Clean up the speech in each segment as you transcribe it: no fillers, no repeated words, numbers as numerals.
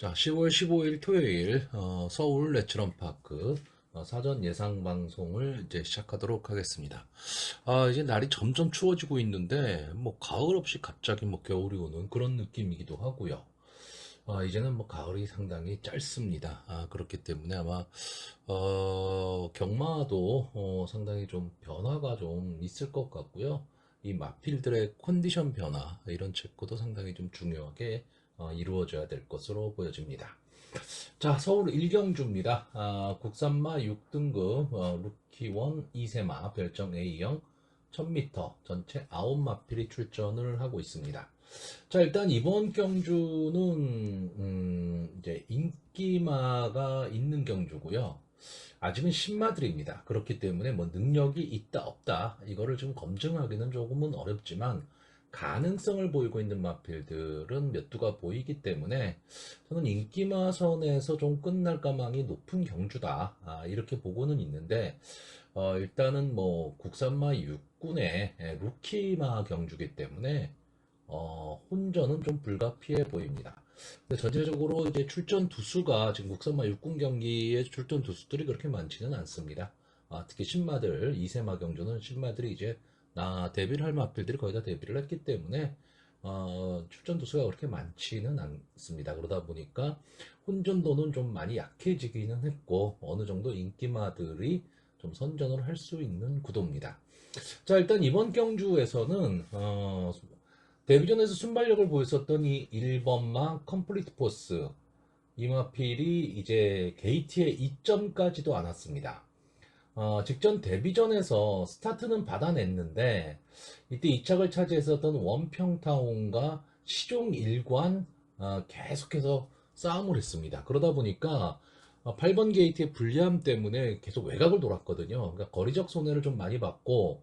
자, 10월 15일 토요일 서울 내추럴파크 사전 예상 방송을 이제 시작하도록 하겠습니다. 이제 날이 점점 추워지고 있는데 뭐 가을 없이 갑자기 뭐 겨울이 오는 그런 느낌이기도 하고요. 이제는 뭐 가을이 상당히 짧습니다. 그렇기 때문에 아마 경마도 상당히 좀 변화가 좀 있을 것 같고요. 이 마필들의 컨디션 변화 이런 체크도 상당히 좀 중요하게 이루어져야 될 것으로 보여집니다. 자, 서울 일경주입니다. 국산마 6등급 루키원 2세마 별정 A형 1000m 전체 9마필이 출전을 하고 있습니다. 자, 일단 이번 경주는 이제 인기마가 있는 경주고요. 아직은 신마들입니다. 그렇기 때문에 뭐 능력이 있다 없다 이거를 좀 검증하기는 조금은 어렵지만 가능성을 보이고 있는 마필들은 몇 두가 보이기 때문에 저는 인기마 선에서 좀 끝날 가망이 높은 경주다 이렇게 보고는 있는데 일단은 뭐 국산마 6군의 루키마 경주기 때문에 혼전은 좀 불가피해 보입니다. 근데 전체적으로 이제 출전 두수가 지금 국산마 6군 경기의 출전 두수들이 그렇게 많지는 않습니다. 특히 신마들, 2세마 경주는 신마들이 이제 데뷔를 할 마필들이 거의 다 데뷔를 했기 때문에 출전 두수가 그렇게 많지는 않습니다. 그러다 보니까 혼전도는 좀 많이 약해지기는 했고 어느 정도 인기마들이 좀 선전을 할 수 있는 구도입니다. 자, 일단 이번 경주에서는 데뷔전에서 순발력을 보였었던 이 1번마 컴플리트 포스 이마필이 이제 게이트에 2점까지도 안 왔습니다. 직전 데뷔전에서 스타트는 받아냈는데 이때 2착을 차지했었던 원평타운과 시종 일관 계속해서 싸움을 했습니다. 그러다 보니까 8번 게이트의 불리함 때문에 계속 외곽을 돌았거든요. 그러니까 거리적 손해를 좀 많이 받고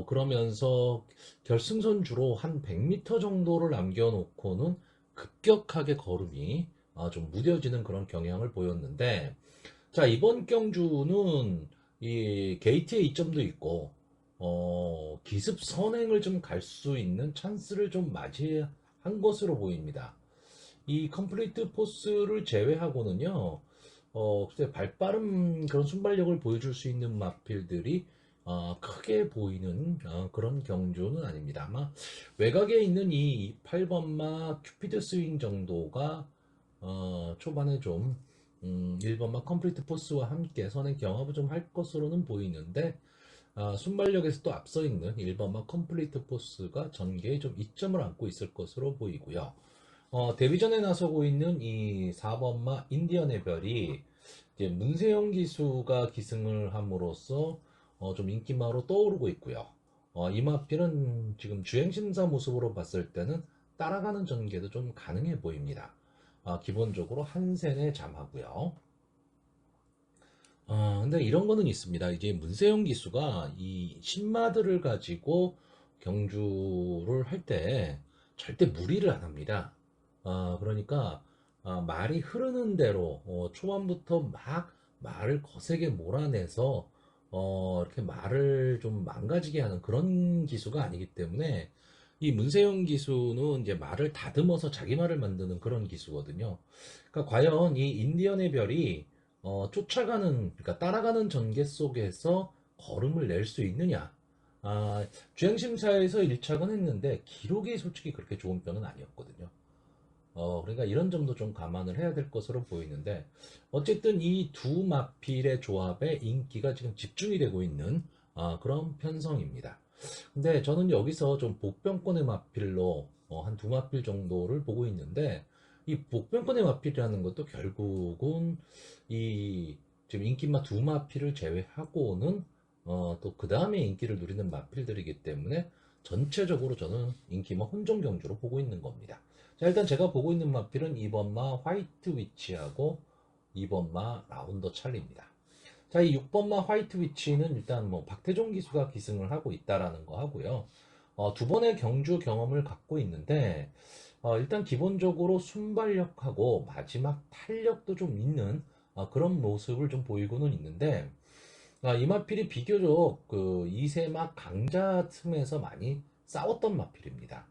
그러면서 결승선주로 한 100m 정도를 남겨놓고는 급격하게 걸음이 좀 무뎌지는 그런 경향을 보였는데 자, 이번 경주는 이 게이트에 이점도 있고, 기습 선행을 좀 갈 수 있는 찬스를 좀 맞이한 것으로 보입니다. 이 컴플리트 포스를 제외하고는요, 글쎄 발빠른 그런 순발력을 보여줄 수 있는 마필들이 크게 보이는 그런 경주는 아닙니다. 아마 외곽에 있는 이 8번마 큐피드 스윙 정도가 초반에 좀 1번마 컴플리트 포스와 함께 선행 경합을 좀 할 것으로는 보이는데 순발력에서 또 앞서 있는 1번마 컴플리트 포스가 전개에 좀 이점을 안고 있을 것으로 보이고요. 데뷔전에 나서고 있는 이 4번마 인디언의 별이 이제 문세영 기수가 기승을 함으로써 좀 인기마로 떠오르고 있고요. 이 마필은 지금 주행심사 모습으로 봤을 때는 따라가는 전개도 좀 가능해 보입니다. 기본적으로 한센에 잠하고요. 근데 이런 거는 있습니다. 이제 문세영 기수가 이 신마들을 가지고 경주를 할 때 절대 무리를 안 합니다. 그러니까 말이 흐르는 대로 초반부터 막 말을 거세게 몰아내서 이렇게 말을 좀 망가지게 하는 그런 기수가 아니기 때문에 이 문세영 기수는 이제 말을 다듬어서 자기 말을 만드는 그런 기수거든요. 그러니까 과연 이 인디언의 별이 그러니까 따라가는 전개 속에서 걸음을 낼 수 있느냐? 주행심사에서 1착은 했는데 기록이 솔직히 그렇게 좋은 편은 아니었거든요. 그러니까 이런 점도 좀 감안을 해야 될 것으로 보이는데 어쨌든 이 두 마필의 조합에 인기가 지금 집중이 되고 있는 그런 편성입니다. 근데 저는 여기서 좀 복병권의 마필로 한 두 마필 정도를 보고 있는데 이 복병권의 마필이라는 것도 결국은 이 지금 인기마 두 마필을 제외하고는 또 그 다음에 인기를 누리는 마필들이기 때문에 전체적으로 저는 인기마 혼종 경주로 보고 있는 겁니다. 자, 일단 제가 보고 있는 마필은 2번마 화이트 위치하고 2번마 라운더 찰리입니다. 자, 이 6번마 화이트 위치는 일단 뭐 박태종 기수가 기승을 하고 있다라는 거 하고요. 두 번의 경주 경험을 갖고 있는데 일단 기본적으로 순발력하고 마지막 탄력도 좀 있는 그런 모습을 좀 보이고는 있는데 이 마필이 비교적 그 2세마 강자 틈에서 많이 싸웠던 마필입니다.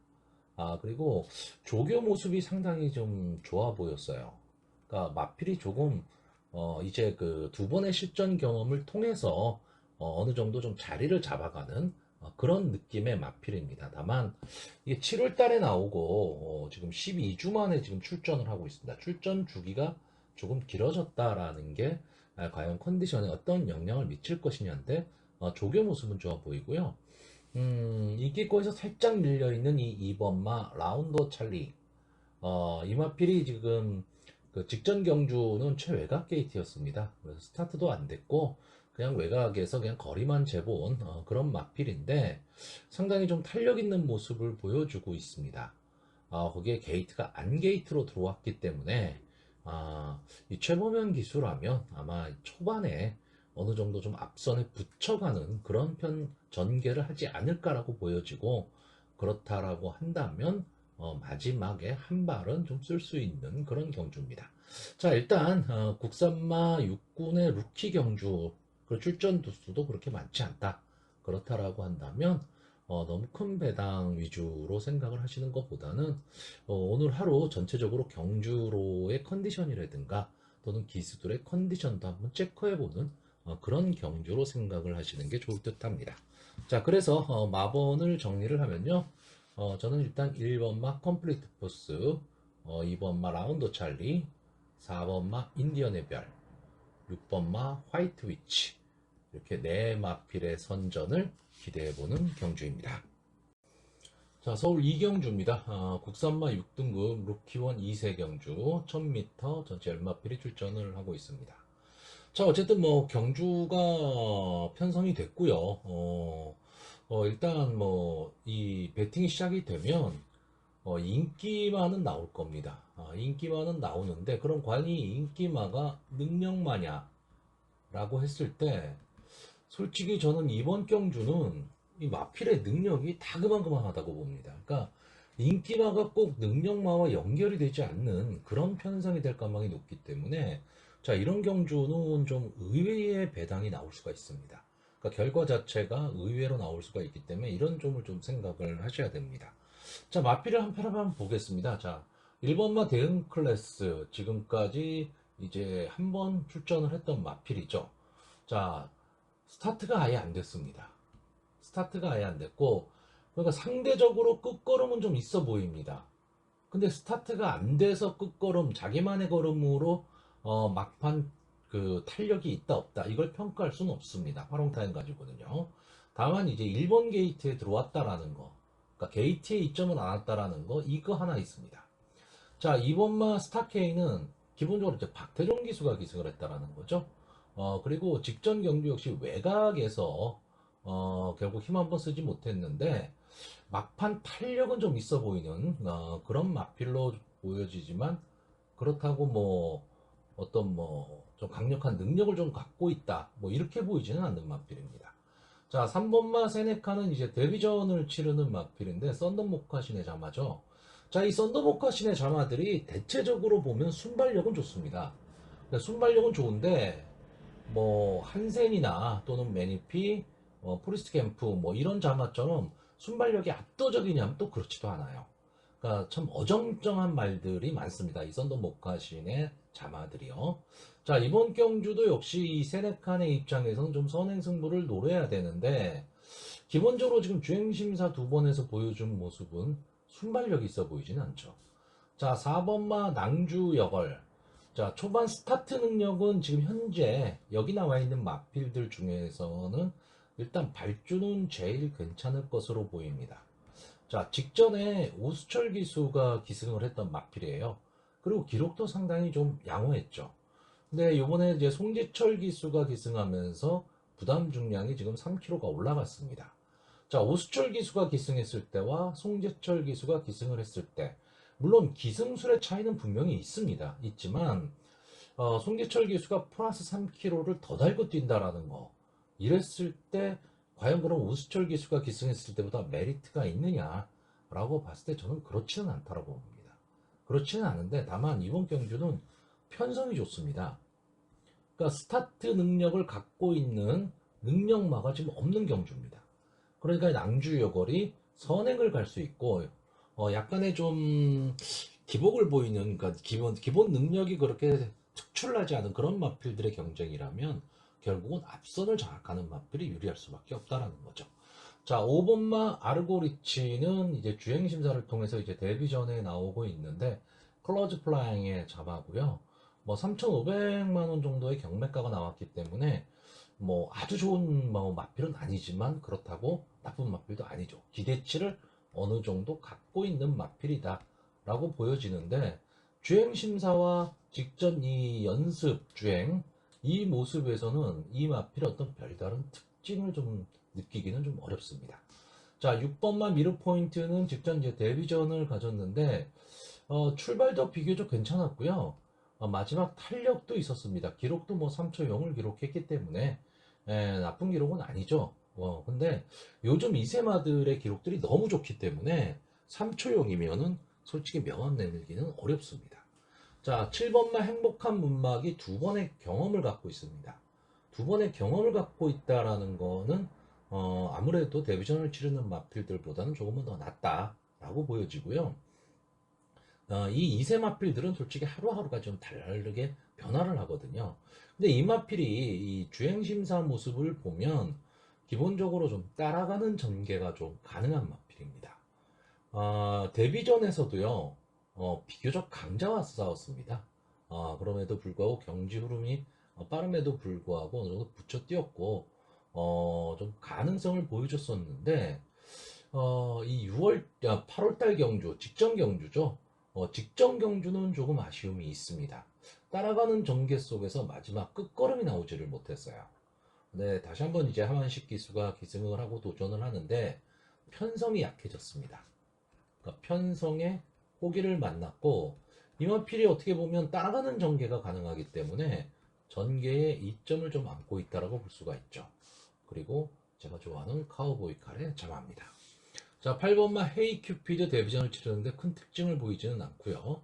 그리고 조교 모습이 상당히 좀 좋아 보였어요. 그러니까 마필이 조금 이제 그 두 번의 실전 경험을 통해서 어느 정도 좀 자리를 잡아가는 그런 느낌의 마필입니다. 다만 이게 7월 달에 나오고 지금 12주 만에 지금 출전을 하고 있습니다. 출전 주기가 조금 길어졌다라는 게 과연 컨디션에 어떤 영향을 미칠 것이냐인데 조교 모습은 좋아 보이고요. 이기권에서 살짝 밀려있는 이 2번마 라운더 찰리. 이마필이 지금 그 직전 경주는 최외곽 게이트였습니다. 그래서 스타트도 안 됐고, 그냥 외곽에서 그냥 거리만 재본 그런 마필인데, 상당히 좀 탄력 있는 모습을 보여주고 있습니다. 거기에 게이트가 안 게이트로 들어왔기 때문에, 이 최보면 기수라면 아마 초반에 어느 정도 좀 앞선에 붙여가는 그런 전개를 하지 않을까라고 보여지고, 그렇다라고 한다면 마지막에 한 발은 좀 쓸 수 있는 그런 경주입니다. 자, 일단 국산마 6군의 루키 경주 그 출전 두수도 그렇게 많지 않다. 그렇다라고 한다면 너무 큰 배당 위주로 생각을 하시는 것보다는 오늘 하루 전체적으로 경주로의 컨디션이라든가 또는 기수들의 컨디션도 한번 체크해보는 그런 경주로 생각을 하시는 게 좋을 듯 합니다. 자, 그래서 마번을 정리를 하면요. 저는 일단 1번마 컴플리트 포스, 2번마 라운드 찰리, 4번마 인디언의 별, 6번마 화이트 위치, 이렇게 네 마필의 선전을 기대해보는 경주입니다. 자, 서울 이경주입니다. 국산마 6등급 루키원 2세 경주 1000m 전체 열마필이 출전을 하고 있습니다. 자, 어쨌든 뭐 경주가 편성이 됐고요. 일단 뭐 이 배팅이 시작이 되면 인기마는 나올 겁니다. 인기마는 나오는데 그럼 과연 이 인기마가 능력마냐라고 했을 때 솔직히 저는 이번 경주는 이 마필의 능력이 다 그만하다고 봅니다. 그러니까 인기마가 꼭 능력마와 연결이 되지 않는 그런 편성이 될 가망이 높기 때문에 자, 이런 경주는 좀 의외의 배당이 나올 수가 있습니다. 그러니까 결과 자체가 의외로 나올 수가 있기 때문에 이런 점을 좀 생각을 하셔야 됩니다. 자, 마필을 한 편 한번 보겠습니다. 자, 1번마 대응 클래스 지금까지 이제 한 번 출전을 했던 마필이죠. 자, 스타트가 아예 안 됐습니다. 스타트가 아예 안 됐고, 그러니까 상대적으로 끝걸음은 좀 있어 보입니다. 근데 스타트가 안 돼서 끝걸음, 자기만의 걸음으로 막판 그 탄력이 있다 없다 이걸 평가할 수는 없습니다. 활용타임 가지고는요. 다만 이제 1번 게이트에 들어왔다라는 거, 그러니까 게이트에 이점은 안 왔다라는 거 이거 하나 있습니다. 자, 이번마 스타케이는 기본적으로 이제 박태종 기수가 기승을 했다라는 거죠. 그리고 직전 경주 역시 외곽에서 결국 힘 한번 쓰지 못했는데 막판 탄력은 좀 있어 보이는 그런 마필로 보여지지만 그렇다고 뭐 어떤 뭐 좀 강력한 능력을 좀 갖고 있다 뭐 이렇게 보이지는 않는 마필입니다. 자, 3번마 세네카는 이제 데뷔전을 치르는 마필인데 썬더모카신의 자마죠. 자, 이 썬더모카신의 자마들이 대체적으로 보면 순발력은 좋습니다. 그러니까 순발력은 좋은데 뭐 한센이나 또는 매니피, 프리스트 캠프 뭐 이런 자마처럼 순발력이 압도적이냐면 또 그렇지도 않아요. 그러니까 참 어정쩡한 말들이 많습니다. 이 썬더 모카신의 자마들이요. 자, 이번 경주도 역시 이 세네칸의 입장에서는 좀 선행승부를 노려야 되는데 기본적으로 지금 주행심사 두 번에서 보여준 모습은 순발력이 있어 보이진 않죠. 자, 4번마 낭주 여걸. 자, 초반 스타트 능력은 지금 현재 여기 나와 있는 마필들 중에서는 일단 발주는 제일 괜찮을 것으로 보입니다. 자, 직전에 오수철 기수가 기승을 했던 마필이에요. 그리고 기록도 상당히 좀 양호했죠. 근데 요번에 이제 송지철 기수가 기승하면서 부담 중량이 지금 3kg가 올라갔습니다. 자, 오수철 기수가 기승했을 때와 송재철 기수가 기승을 했을 때, 물론 기승술의 차이는 분명히 있습니다. 있지만, 송재철 기수가 플러스 3kg를 더 달고 뛴다라는 거. 이랬을 때, 과연 그럼 오수철 기수가 기승했을 때보다 메리트가 있느냐라고 봤을 때 저는 그렇지는 않다라고 봅니다. 그렇지는 않은데, 다만 이번 경주는 편성이 좋습니다. 그러니까 스타트 능력을 갖고 있는 능력마가 지금 없는 경주입니다. 그러니까 낭주 여걸이 선행을 갈 수 있고 약간의 좀 기복을 보이는, 그러니까 기본 능력이 그렇게 특출나지 않은 그런 마필들의 경쟁이라면 결국은 앞선을 장악하는 마필이 유리할 수밖에 없다라는 거죠. 자, 5번마 아르고리치는 이제 주행 심사를 통해서 이제 데뷔 전에 나오고 있는데 클로즈 플라잉의 자바고요. 뭐 3,500만 원 정도의 경매가가 나왔기 때문에 뭐 아주 좋은 뭐 마필은 아니지만 그렇다고 나쁜 마필도 아니죠. 기대치를 어느 정도 갖고 있는 마필이다 라고 보여지는데, 주행 심사와 직전 이 연습 주행 이 모습에서는 이 마필의 어떤 별다른 특징을 좀 느끼기는 좀 어렵습니다. 자, 6번만 미르 포인트는 직전 이제 데뷔전을 가졌는데 출발도 비교적 괜찮았고요. 마지막 탄력도 있었습니다. 기록도 뭐 3초 0을 기록했기 때문에 나쁜 기록은 아니죠. 근데 요즘 이세마들의 기록들이 너무 좋기 때문에 3초 0이면은 솔직히 명함 내밀기는 어렵습니다. 자, 7번만 행복한 문막이 두 번의 경험을 갖고 있습니다. 두 번의 경험을 갖고 있다라는 거는 아무래도 데뷔전을 치르는 마필들보다는 조금은 더 낫다라고 보여지고요. 이 이세 마필들은 솔직히 하루하루가 좀 다르게 변화를 하거든요. 근데 이 마필이 이 주행심사 모습을 보면 기본적으로 좀 따라가는 전개가 좀 가능한 마필입니다. 데뷔전에서도요, 비교적 강자와 싸웠습니다. 그럼에도 불구하고 경지 흐름이 빠름에도 불구하고 어느 정도 붙여 뛰었고, 좀 가능성을 보여줬었는데, 이 8월달 경주, 직전 경주죠. 직전 경주는 조금 아쉬움이 있습니다. 따라가는 전개 속에서 마지막 끝걸음이 나오지를 못했어요. 네, 다시 한번 이제 하만식 기수가 기승을 하고 도전을 하는데 편성이 약해졌습니다. 그러니까 편성의 호기를 만났고, 이만필이 어떻게 보면 따라가는 전개가 가능하기 때문에 전개에 이점을 좀 안고 있다라고 볼 수가 있죠. 그리고 제가 좋아하는 카우보이 칼의 자마입니다. 자, 8번마 헤이 큐피드 데뷔전을 치르는데 큰 특징을 보이지는 않고요.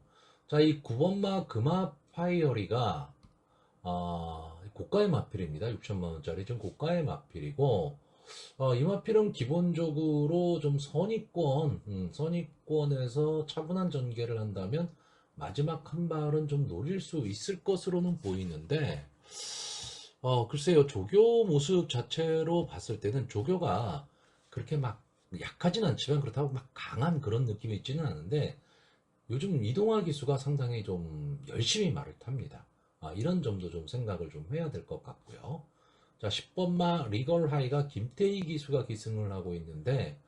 자, 이 9번마 금화 파이어리가 고가의 마필입니다. 6천만 원짜리 좀 고가의 마필이고, 이 마필은 기본적으로 좀 선입권에서 차분한 전개를 한다면 마지막 한 발은 좀 노릴 수 있을 것으로는 보이는데, 글쎄요, 조교 모습 자체로 봤을 때는 조교가 그렇게 막 약하진 않지만 그렇다고 막 강한 그런 느낌이 있지는 않은데, 요즘 이동화 기수가 상당히 좀 열심히 말을 탑니다. 이런 점도 좀 생각을 좀 해야 될 것 같고요. 자, 10번마 리걸 하이가 김태희 기수가 기승을 하고 있는데,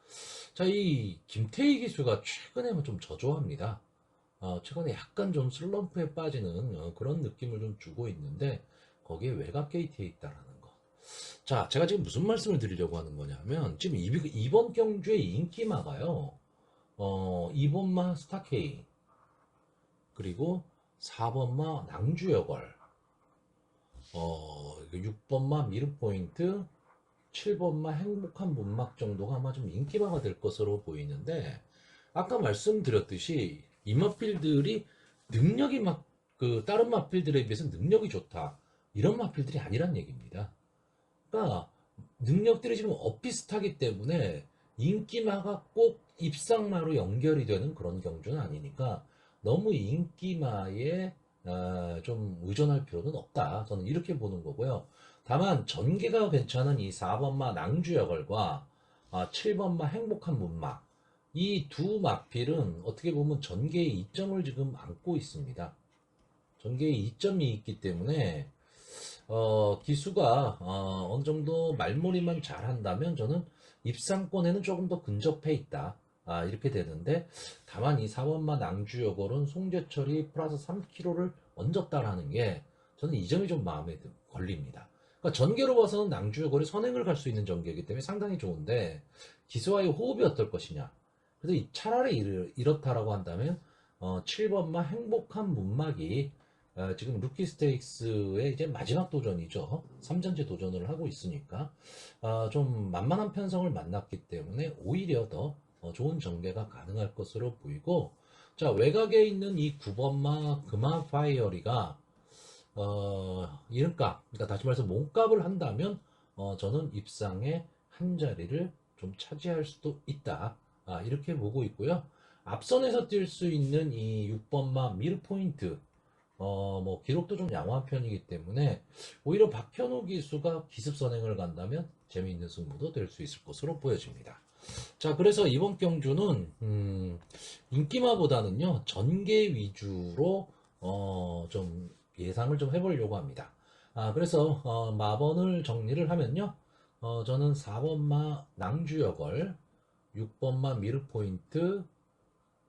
자, 이 김태희 기수가 최근에 좀 저조합니다. 최근에 약간 좀 슬럼프에 빠지는 그런 느낌을 좀 주고 있는데, 거기에 외곽 게이트에 있다라는 거. 자, 제가 지금 무슨 말씀을 드리려고 하는 거냐면, 지금 이번 경주의 인기마가요, 2번마 스타케이, 그리고 4번마 낭주여걸, 6번마 미르포인트, 7번마 행복한 문막 정도가 아마 좀 인기마가 될 것으로 보이는데, 아까 말씀드렸듯이 이 마필들이 능력이 막 그 다른 마필들에 비해서 능력이 좋다, 이런 마필들이 아니란 얘기입니다. 그러니까 능력들이 지금 엇비슷하기 때문에 인기마가 꼭 입상마로 연결이 되는 그런 경주는 아니니까 너무 인기마에 좀 의존할 필요는 없다. 저는 이렇게 보는 거고요. 다만 전개가 괜찮은 이 4번마 낭주여걸과 7번마 행복한 문막, 이 두 마필은 어떻게 보면 전개의 이점을 지금 안고 있습니다. 전개의 이점이 있기 때문에 기수가 어느 정도 말몰이만 잘한다면 저는 입상권에는 조금 더 근접해 있다. 이렇게 되는데, 다만 이 4번마 낭주여걸은 송재철이 플러스 3kg를 얹었다라는 게 저는 이 점이 좀 마음에 걸립니다. 그러니까 전개로 봐서는 낭주여걸이 선행을 갈 수 있는 전개이기 때문에 상당히 좋은데, 기수와의 호흡이 어떨 것이냐. 그래서 차라리 이렇다라고 한다면 7번마 행복한 문막이 지금 루키 스테이크스의 이제 마지막 도전이죠. 3전제 도전을 하고 있으니까 좀 만만한 편성을 만났기 때문에 오히려 더 좋은 전개가 가능할 것으로 보이고, 자, 외곽에 있는 이 9번마 금화 파이어리가 이름값, 그러니까 다시 말해서 몸값을 한다면 저는 입상의 한 자리를 좀 차지할 수도 있다. 이렇게 보고 있고요. 앞선에서 뛸 수 있는 이 6번마 미드 포인트, 뭐 기록도 좀 양호한 편이기 때문에 오히려 박현우 기수가 기습 선행을 간다면 재미있는 승부도 될 수 있을 것으로 보여집니다. 자, 그래서 이번 경주는 인기마보다는요 전개 위주로 좀 예상을 좀 해보려고 합니다. 그래서 마번을 정리를 하면요, 저는 4번마 낭주여걸, 6번마 미르포인트,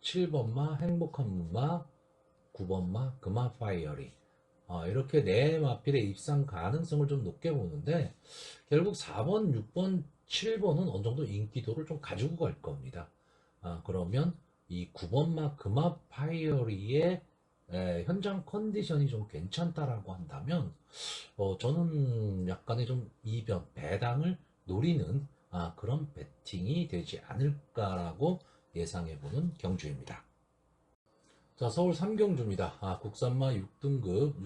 7번마 행복한 문마, 9번마 금화 파이어리, 이렇게 네 마필의 입상 가능성을 좀 높게 보는데 결국 4번, 6번, 7번은 어느 정도 인기도를 좀 가지고 갈 겁니다. 그러면 이 9번마 금화 파이어리의 현장 컨디션이 좀 괜찮다라고 한다면 저는 약간의 좀 이변, 배당을 노리는 그런 배팅이 되지 않을까라고 예상해보는 경주입니다. 자, 서울 3경주입니다. 국산마 6등급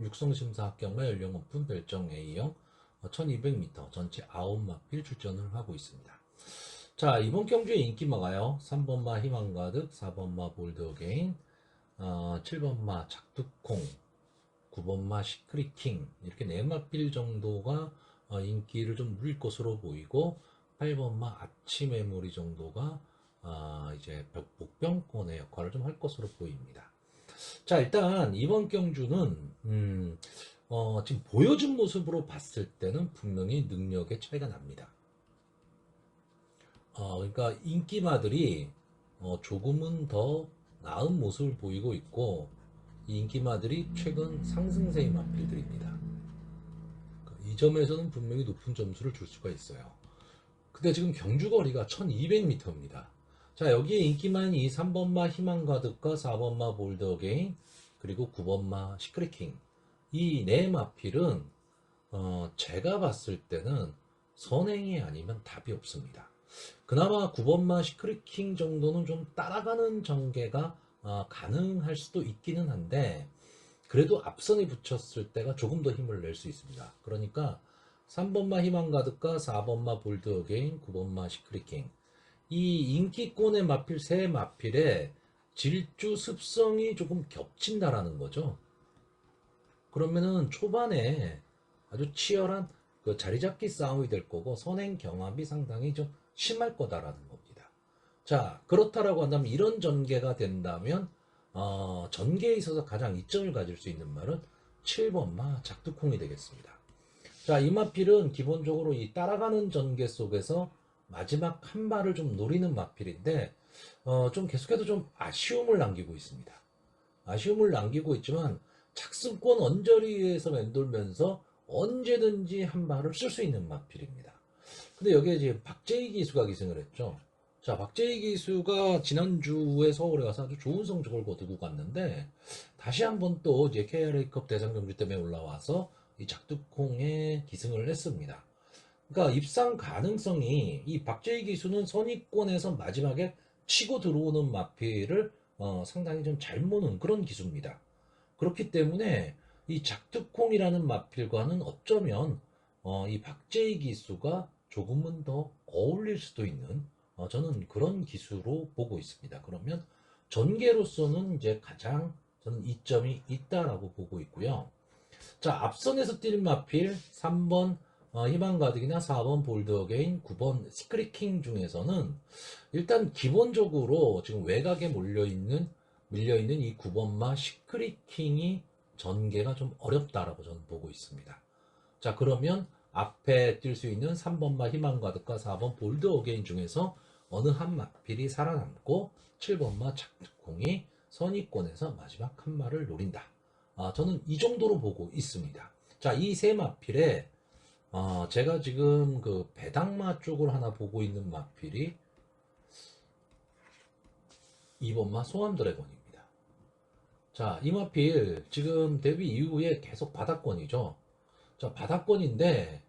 육성심사 합격마 연령 오픈 별정 A형 1200m 전체 9마필 출전을 하고 있습니다. 자, 이번 경주의 인기마가요. 3번마 희망가득, 4번마 볼드어게인, 7번마 작두콩, 9번마 시크릿킹, 이렇게 4마필 정도가 인기를 좀 누릴 것으로 보이고, 8번마 아침의무리 정도가 이제 복병권의 역할을 좀 할 것으로 보입니다. 자, 일단 이번 경주는 지금 보여준 모습으로 봤을 때는 분명히 능력의 차이가 납니다. 그러니까 인기마들이 조금은 더 나은 모습을 보이고 있고, 이 인기마들이 최근 상승세의 마필들입니다. 이 점에서는 분명히 높은 점수를 줄 수가 있어요. 근데 지금 경주거리가 1200m입니다. 자, 여기에 인기만 이 3번마 희망가득과 4번마 볼드어게인, 그리고 9번마 시크릿킹, 이 네 마필은 제가 봤을 때는 선행이 아니면 답이 없습니다. 그나마 9번마 시크릿킹 정도는 좀 따라가는 전개가 가능할 수도 있기는 한데, 그래도 앞선에 붙였을 때가 조금 더 힘을 낼 수 있습니다. 그러니까 3번마 희망가득과 4번마 볼드어게인, 9번마 시크릿킹, 이 인기권의 마필 세 마필의 질주 습성이 조금 겹친다라는 거죠. 그러면은 초반에 아주 치열한 그 자리 잡기 싸움이 될 거고 선행 경합이 상당히 좀 심할 거다라는 겁니다. 자, 그렇다라고 한다면 이런 전개가 된다면 전개에 있어서 가장 이점을 가질 수 있는 말은 7번마 작두콩이 되겠습니다. 자, 이 마필은 기본적으로 이 따라가는 전개 속에서 마지막 한 발을 좀 노리는 마필인데 좀 계속해서 좀 아쉬움을 남기고 있습니다. 아쉬움을 남기고 있지만 착승권 언저리에서 맴돌면서 언제든지 한 발을 쓸 수 있는 마필입니다. 근데 여기에 이제 박재희 기수가 기승을 했죠. 자, 박재희 기수가 지난주에 서울에 가서 아주 좋은 성적을 거두고 갔는데 다시 한번 또 이제 KRA컵 대상 경주 때문에 올라와서 이 작두콩에 기승을 했습니다. 그러니까 입상 가능성이 이 박재희 기수는 선입권에서 마지막에 치고 들어오는 마필을 상당히 좀 잘 모는 그런 기수입니다. 그렇기 때문에 이 작두콩이라는 마필과는 어쩌면 이 박재희 기수가 조금은 더 어울릴 수도 있는 저는 그런 기수로 보고 있습니다. 그러면 전개로서는 이제 가장 저는 이점이 있다라고 보고 있고요. 자, 앞선에서 뛸 마필 3번 희망가득이나 4번 볼드어게인, 9번 시크릿킹 중에서는 일단 기본적으로 지금 외곽에 밀려있는 이 9번마 시크릿킹이 전개가 좀 어렵다라고 저는 보고 있습니다. 자, 그러면 앞에 뛸 수 있는 3번마 희망가득과 4번 볼드어게인 중에서 어느 한 마필이 살아남고 7번마 작두콩이 선입권에서 마지막 한 마를 노린다. 저는 이 정도로 보고 있습니다. 자, 이 세 마필에 제가 지금 그 배당마 쪽을 하나 보고 있는 마필이 2번마 소암 드래곤입니다. 자, 이 마필 지금 데뷔 이후에 계속 바닥권이죠. 자, 바닥권인데,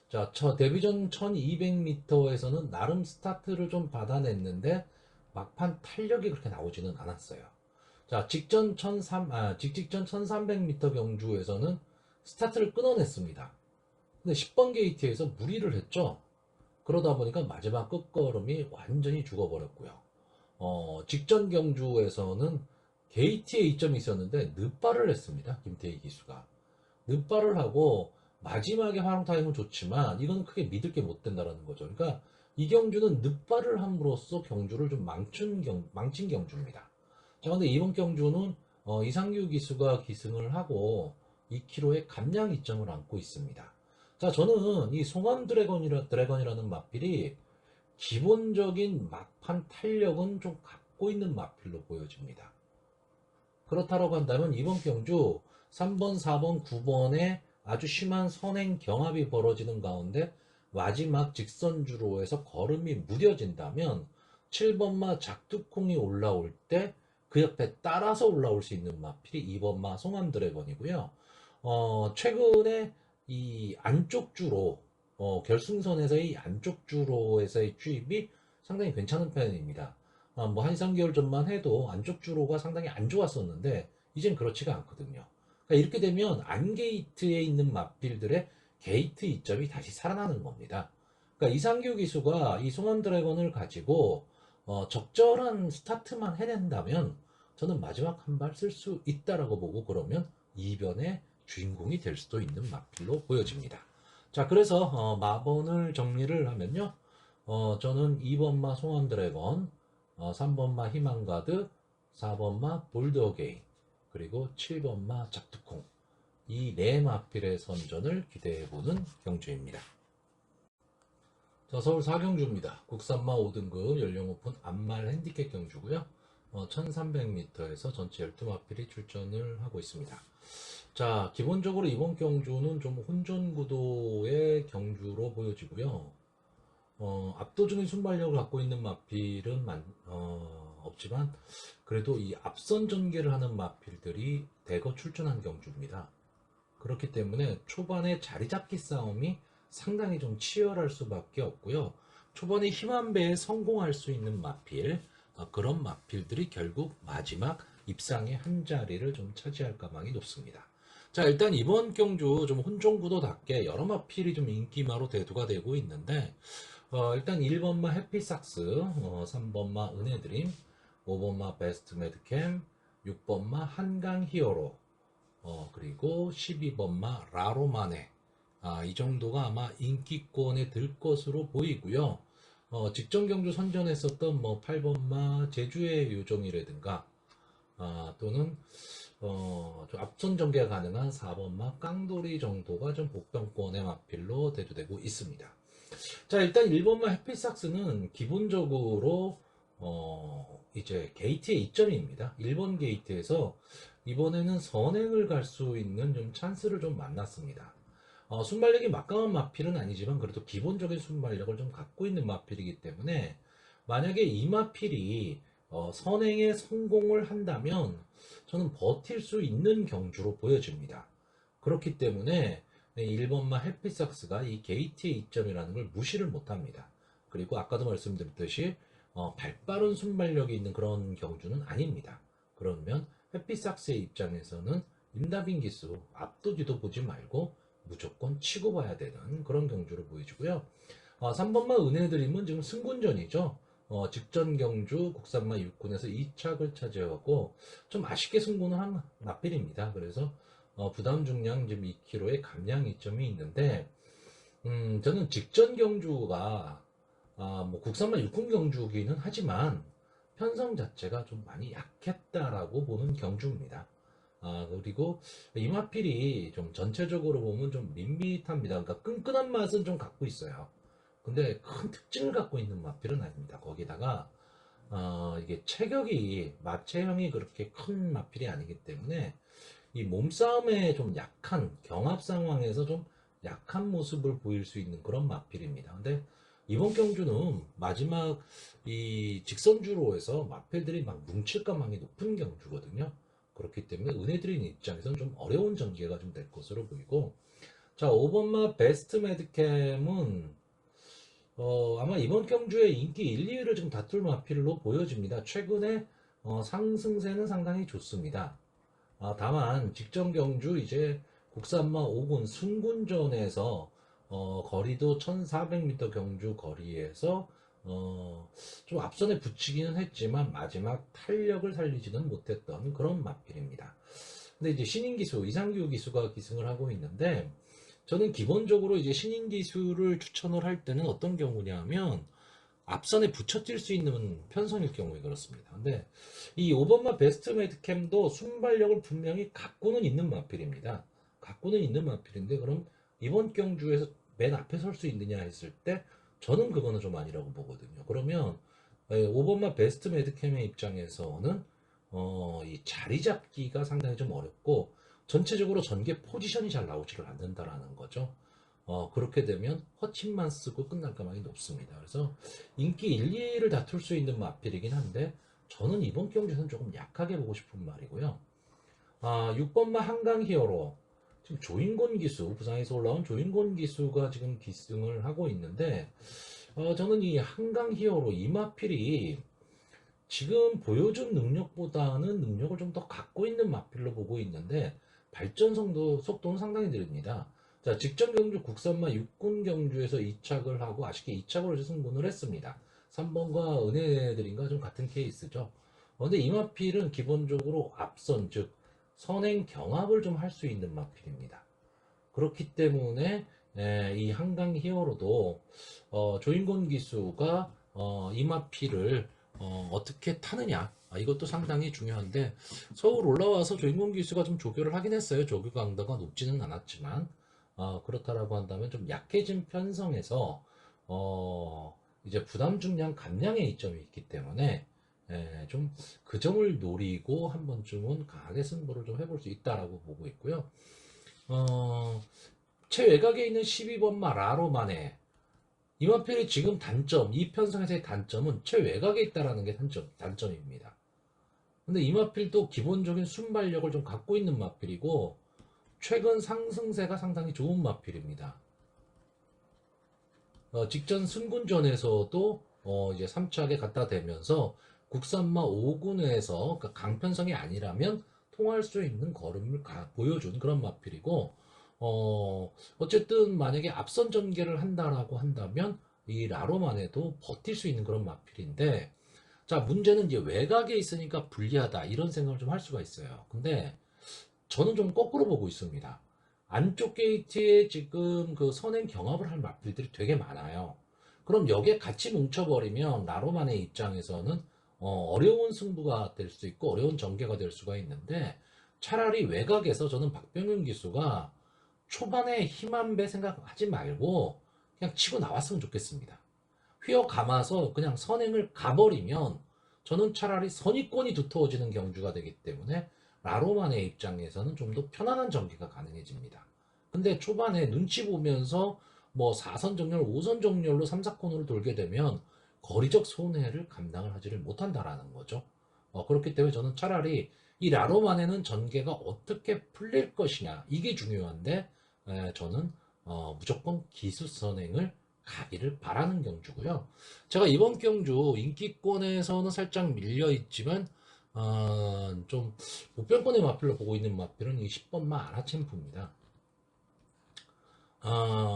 자, 저 데뷔전 1200m에서는 나름 스타트를 좀 받아냈는데 막판 탄력이 그렇게 나오지는 않았어요. 자, 직직전 1300m 경주에서는 스타트를 끊어냈습니다. 근데 10번 게이트에서 무리를 했죠. 그러다 보니까 마지막 끝걸음이 완전히 죽어버렸고요. 직전 경주에서는 게이트에 이점이 있었는데 늦발을 했습니다. 김태희 기수가. 늦발을 하고 마지막에 활용 타임은 좋지만 이건 크게 믿을 게 못 된다라는 거죠. 그러니까 이 경주는 늦발을 함으로써 경주를 좀 망친 경주입니다. 자, 근데 이번 경주는 이상규 기수가 기승을 하고 2km의 감량 이점을 안고 있습니다. 자, 저는 이 송암 드래건이라는 마필이 기본적인 막판 탄력은 좀 갖고 있는 마필로 보여집니다. 그렇다고 한다면 이번 경주 3번, 4번, 9번에 아주 심한 선행 경합이 벌어지는 가운데 마지막 직선주로에서 걸음이 무뎌진다면 7번마 작두콩이 올라올 때 그 옆에 따라서 올라올 수 있는 마필이 2번마 송암 드래건이고요. 최근에 이 안쪽 주로 결승선에서의 안쪽 주로에서의 투입이 상당히 괜찮은 편입니다. 뭐 한 3개월 전만 해도 안쪽 주로가 상당히 안 좋았었는데 이젠 그렇지가 않거든요. 그러니까 이렇게 되면 안게이트에 있는 마필들의 게이트 이점이 다시 살아나는 겁니다. 그러니까 이상규 기수가 이 송암 드래곤을 가지고 적절한 스타트만 해낸다면 저는 마지막 한 발 쓸 수 있다라고 보고 그러면 이변의 주인공이 될 수도 있는 마필로 보여집니다. 자, 그래서 마번을 정리를 하면요. 저는 2번마 송암 드래곤, 3번마 희망가드, 4번마 볼드어게인, 그리고 7번마 작두콩, 이 네 마필의 선전을 기대해보는 경주입니다. 자, 서울 4경주입니다. 국산마 5등급 연령 오픈 암말 핸디캡 경주고요. 1300m에서 전체 12마필이 출전을 하고 있습니다. 자, 기본적으로 이번 경주는 좀 혼전 구도의 경주로 보여지고요. 압도적인 순발력을 갖고 있는 마필은 없지만 그래도 이 앞선 전개를 하는 마필들이 대거 출전한 경주입니다. 그렇기 때문에 초반에 자리 잡기 싸움이 상당히 좀 치열할 수밖에 없고요. 초반에 힘한 배에 성공할 수 있는 마필, 그런 마필들이 결국 마지막 입상의 한 자리를 좀 차지할 가망이 높습니다. 자, 일단 이번 경주 좀 혼종구도답게 여러 마필이 좀 인기마로 대두가 되고 있는데 일단 1번마 해피삭스, 3번마 은혜드림, 5번마 베스트 매드캠, 6번마 한강 히어로, 그리고 12번마 라로마네. 이 정도가 아마 인기권에 들 것으로 보이고요. 직전 경주 선전했었던 뭐 8번마 제주의 요정이라든가 또는 좀 앞선 전개가 가능한 4번마 깡돌이 정도가 좀 복병권의 마필로 대두되고 있습니다. 자, 일단 1번마 해피삭스는 기본적으로 이제 게이트의 이점입니다. 1번 게이트에서 이번에는 선행을 갈 수 있는 좀 찬스를 좀 만났습니다. 순발력이 막강한 마필은 아니지만 그래도 기본적인 순발력을 좀 갖고 있는 마필이기 때문에 만약에 이 마필이 선행에 성공을 한다면 저는 버틸 수 있는 경주로 보여집니다. 그렇기 때문에 1번마 해피삭스가 이 게이트의 이점이라는 걸 무시를 못합니다. 그리고 아까도 말씀드렸듯이 발빠른 순발력이 있는 그런 경주는 아닙니다. 그러면 해피삭스의 입장에서는 임다빈 기수 앞도 뒤도 보지 말고 무조건 치고 봐야 되는 그런 경주로 보여지고요. 3번마 은혜드림은 지금 승군전이죠. 직전 경주 국산마 6군에서 2착을 차지하고 좀 아쉽게 승군을 한 마필입니다. 그래서 부담 중량 지금 2kg의 감량 이점이 있는데 저는 직전 경주가 뭐 국산마 6군 경주기는 하지만 편성 자체가 좀 많이 약했다라고 보는 경주입니다. 그리고 이 마필이 좀 전체적으로 보면 좀 밋밋합니다. 그러니까 끈끈한 맛은 좀 갖고 있어요. 근데 큰 특징을 갖고 있는 마필은 아닙니다. 거기다가 이게 체격이 마체형이 그렇게 큰 마필이 아니기 때문에 이 몸싸움에 좀 약한 경합 상황에서 좀 약한 모습을 보일 수 있는 그런 마필입니다. 근데 이번 경주는 마지막 이 직선주로에서 마필들이 막 뭉칠 가망이 높은 경주거든요. 그렇기 때문에 은혜드린 입장에서는 좀 어려운 전개가 좀 될 것으로 보이고, 자, 5번마 베스트 매드캠은 아마 이번 경주에 인기 1, 2위를 좀 다툴 마필로 보여집니다. 최근에 상승세는 상당히 좋습니다. 다만 직전 경주 이제 국산마 5군 승군전에서 거리도 1400m 경주 거리에서 좀 앞선에 붙이기는 했지만 마지막 탄력을 살리지는 못했던 그런 마필입니다. 근데 이제 신인 기수, 이상규 기수가 기승을 하고 있는데, 저는 기본적으로 이제 신인 기수를 추천을 할 때는 어떤 경우냐면, 앞선에 붙여질 수 있는 편성일 경우에 그렇습니다. 근데 이 오번마 베스트 매드캠도 순발력을 분명히 갖고는 있는 마필입니다. 갖고는 있는 마필인데, 그럼 이번 경주에서 맨 앞에 설 수 있느냐 했을 때 저는 그거는 좀 아니라고 보거든요. 그러면 오번마 베스트 매드캠의 입장에서는 이 자리 잡기가 상당히 좀 어렵고, 전체적으로 전개 포지션이 잘 나오지를 않는다라는 거죠. 그렇게 되면 허팀만 쓰고 끝날 가망이 높습니다. 그래서 인기 1, 2를 다툴 수 있는 마필이긴 한데, 저는 이번 경주에서는 조금 약하게 보고 싶은 말이고요. 6번마 한강 히어로. 지금 조인곤 기수, 부상에서 올라온 조인곤 기수가 지금 기승을 하고 있는데, 저는 이 한강 히어로 이 마필이 지금 보여준 능력보다는 능력을 좀 더 갖고 있는 마필로 보고 있는데, 발전성도 속도는 상당히 느립니다. 자, 직전 경주 국산마 6군 경주에서 2착을 하고 아쉽게 2착으로 승분을 했습니다. 3번과 은혜들인가 좀 같은 케이스죠. 근데 이 마필은 기본적으로 앞선, 즉 선행 경합을 좀 할 수 있는 마필입니다. 그렇기 때문에 이 한강 히어로도 조인곤 기수가 이마피를 어떻게 타느냐, 이것도 상당히 중요한데, 서울 올라와서 조인곤 기수가 좀 조교를 하긴 했어요. 조교 강도가 높지는 않았지만, 그렇다라고 한다면 좀 약해진 편성에서 이제 부담 중량 감량의 이점이 있기 때문에 좀 그 점을 노리고 한 번쯤은 강하게 승부를 좀 해볼 수 있다라고 보고 있고요. 어, 최외곽에 있는 12번마 라로만의 이마필의 지금 단점, 이 편성에서의 단점은 최외곽에 있다라는 게 단점입니다. 근데 이마필도 기본적인 순발력을 좀 갖고 있는 마필이고, 최근 상승세가 상당히 좋은 마필입니다. 직전 승군전에서도 이제 3착에 갖다 대면서 국산마 5군에서 그러니까 강편성이 아니라면 통할 수 있는 걸음을 보여준 그런 마필이고, 어쨌든 만약에 앞선 전개를 한다라고 한다면 이 라로만에도 버틸 수 있는 그런 마필인데, 자, 문제는 이제 외곽에 있으니까 불리하다 이런 생각을 좀 할 수가 있어요. 근데 저는 좀 거꾸로 보고 있습니다. 안쪽 게이트에 지금 그 선행 경합을 할 마필들이 되게 많아요. 그럼 여기에 같이 뭉쳐버리면 라로만의 입장에서는 어려운 승부가 될 수 있고 어려운 전개가 될 수가 있는데, 차라리 외곽에서 저는 박병윤 기수가 초반에 힘 한 배 생각하지 말고 그냥 치고 나왔으면 좋겠습니다. 휘어 감아서 그냥 선행을 가버리면 저는 차라리 선입권이 두터워지는 경주가 되기 때문에 라로만의 입장에서는 좀 더 편안한 전개가 가능해집니다. 근데 초반에 눈치 보면서 뭐 4선 정렬, 5선 정렬로 3, 4코너를 돌게 되면 거리적 손해를 감당을 하지를 못한다라는 거죠. 그렇기 때문에 저는 차라리 이 라로만에는 전개가 어떻게 풀릴 것이냐, 이게 중요한데, 저는 무조건 기수 선행을 가기를 바라는 경주고요. 제가 이번 경주 인기권에서는 살짝 밀려 있지만 좀 보편권의 마필로 보고 있는 마필은 이 10번마 아라챔프입니다.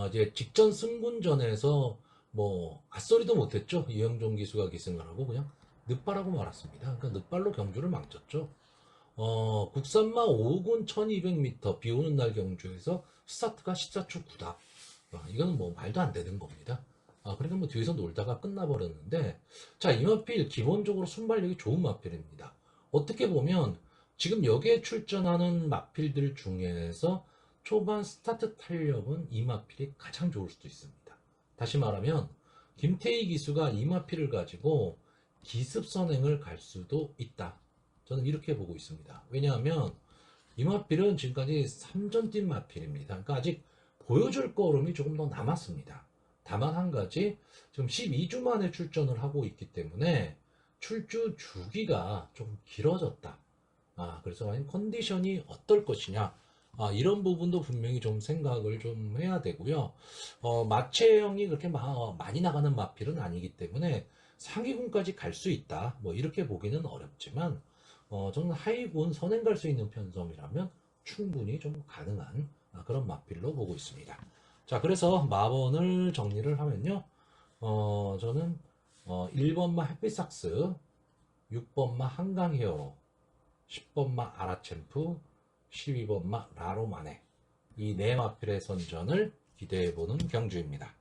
이제 직전 승군전에서 뭐 앗소리도 못했죠. 이영종 기수가 기승을 하고 그냥 늑발하고 말았습니다. 그러니까 늑발로 경주를 망쳤죠. 국산마 5군 1200m 비 오는 날 경주에서 스타트가 14초 9다. 이거는 뭐 말도 안 되는 겁니다. 그러니까 뭐 뒤에서 놀다가 끝나버렸는데, 자, 이 마필 기본적으로 순발력이 좋은 마필입니다. 어떻게 보면 지금 여기에 출전하는 마필들 중에서 초반 스타트 탄력은 이 마필이 가장 좋을 수도 있습니다. 다시 말하면 김태희 기수가 이 마필을 가지고 기습 선행을 갈 수도 있다. 저는 이렇게 보고 있습니다. 왜냐하면 이 마필은 지금까지 3전 뛴 마필입니다. 그러니까 아직 보여줄 걸음이 조금 더 남았습니다. 다만 한 가지, 지금 12주 만에 출전을 하고 있기 때문에 출주 주기가 좀 길어졌다. 그래서 과연 컨디션이 어떨 것이냐. 이런 부분도 분명히 좀 생각을 좀 해야 되고요. 마체형이 그렇게 많이 나가는 마필은 아니기 때문에 상위군까지 갈 수 있다. 뭐 이렇게 보기는 어렵지만, 저는 하위군 선행 갈 수 있는 편성이라면 충분히 좀 가능한 그런 마필로 보고 있습니다. 자, 그래서 마번을 정리를 하면요. 저는 1번마 햇빛삭스, 6번마 한강히어로, 10번마 아라챔프, 12번마 라로마네. 이 네 마필의 선전을 기대해보는 경주입니다.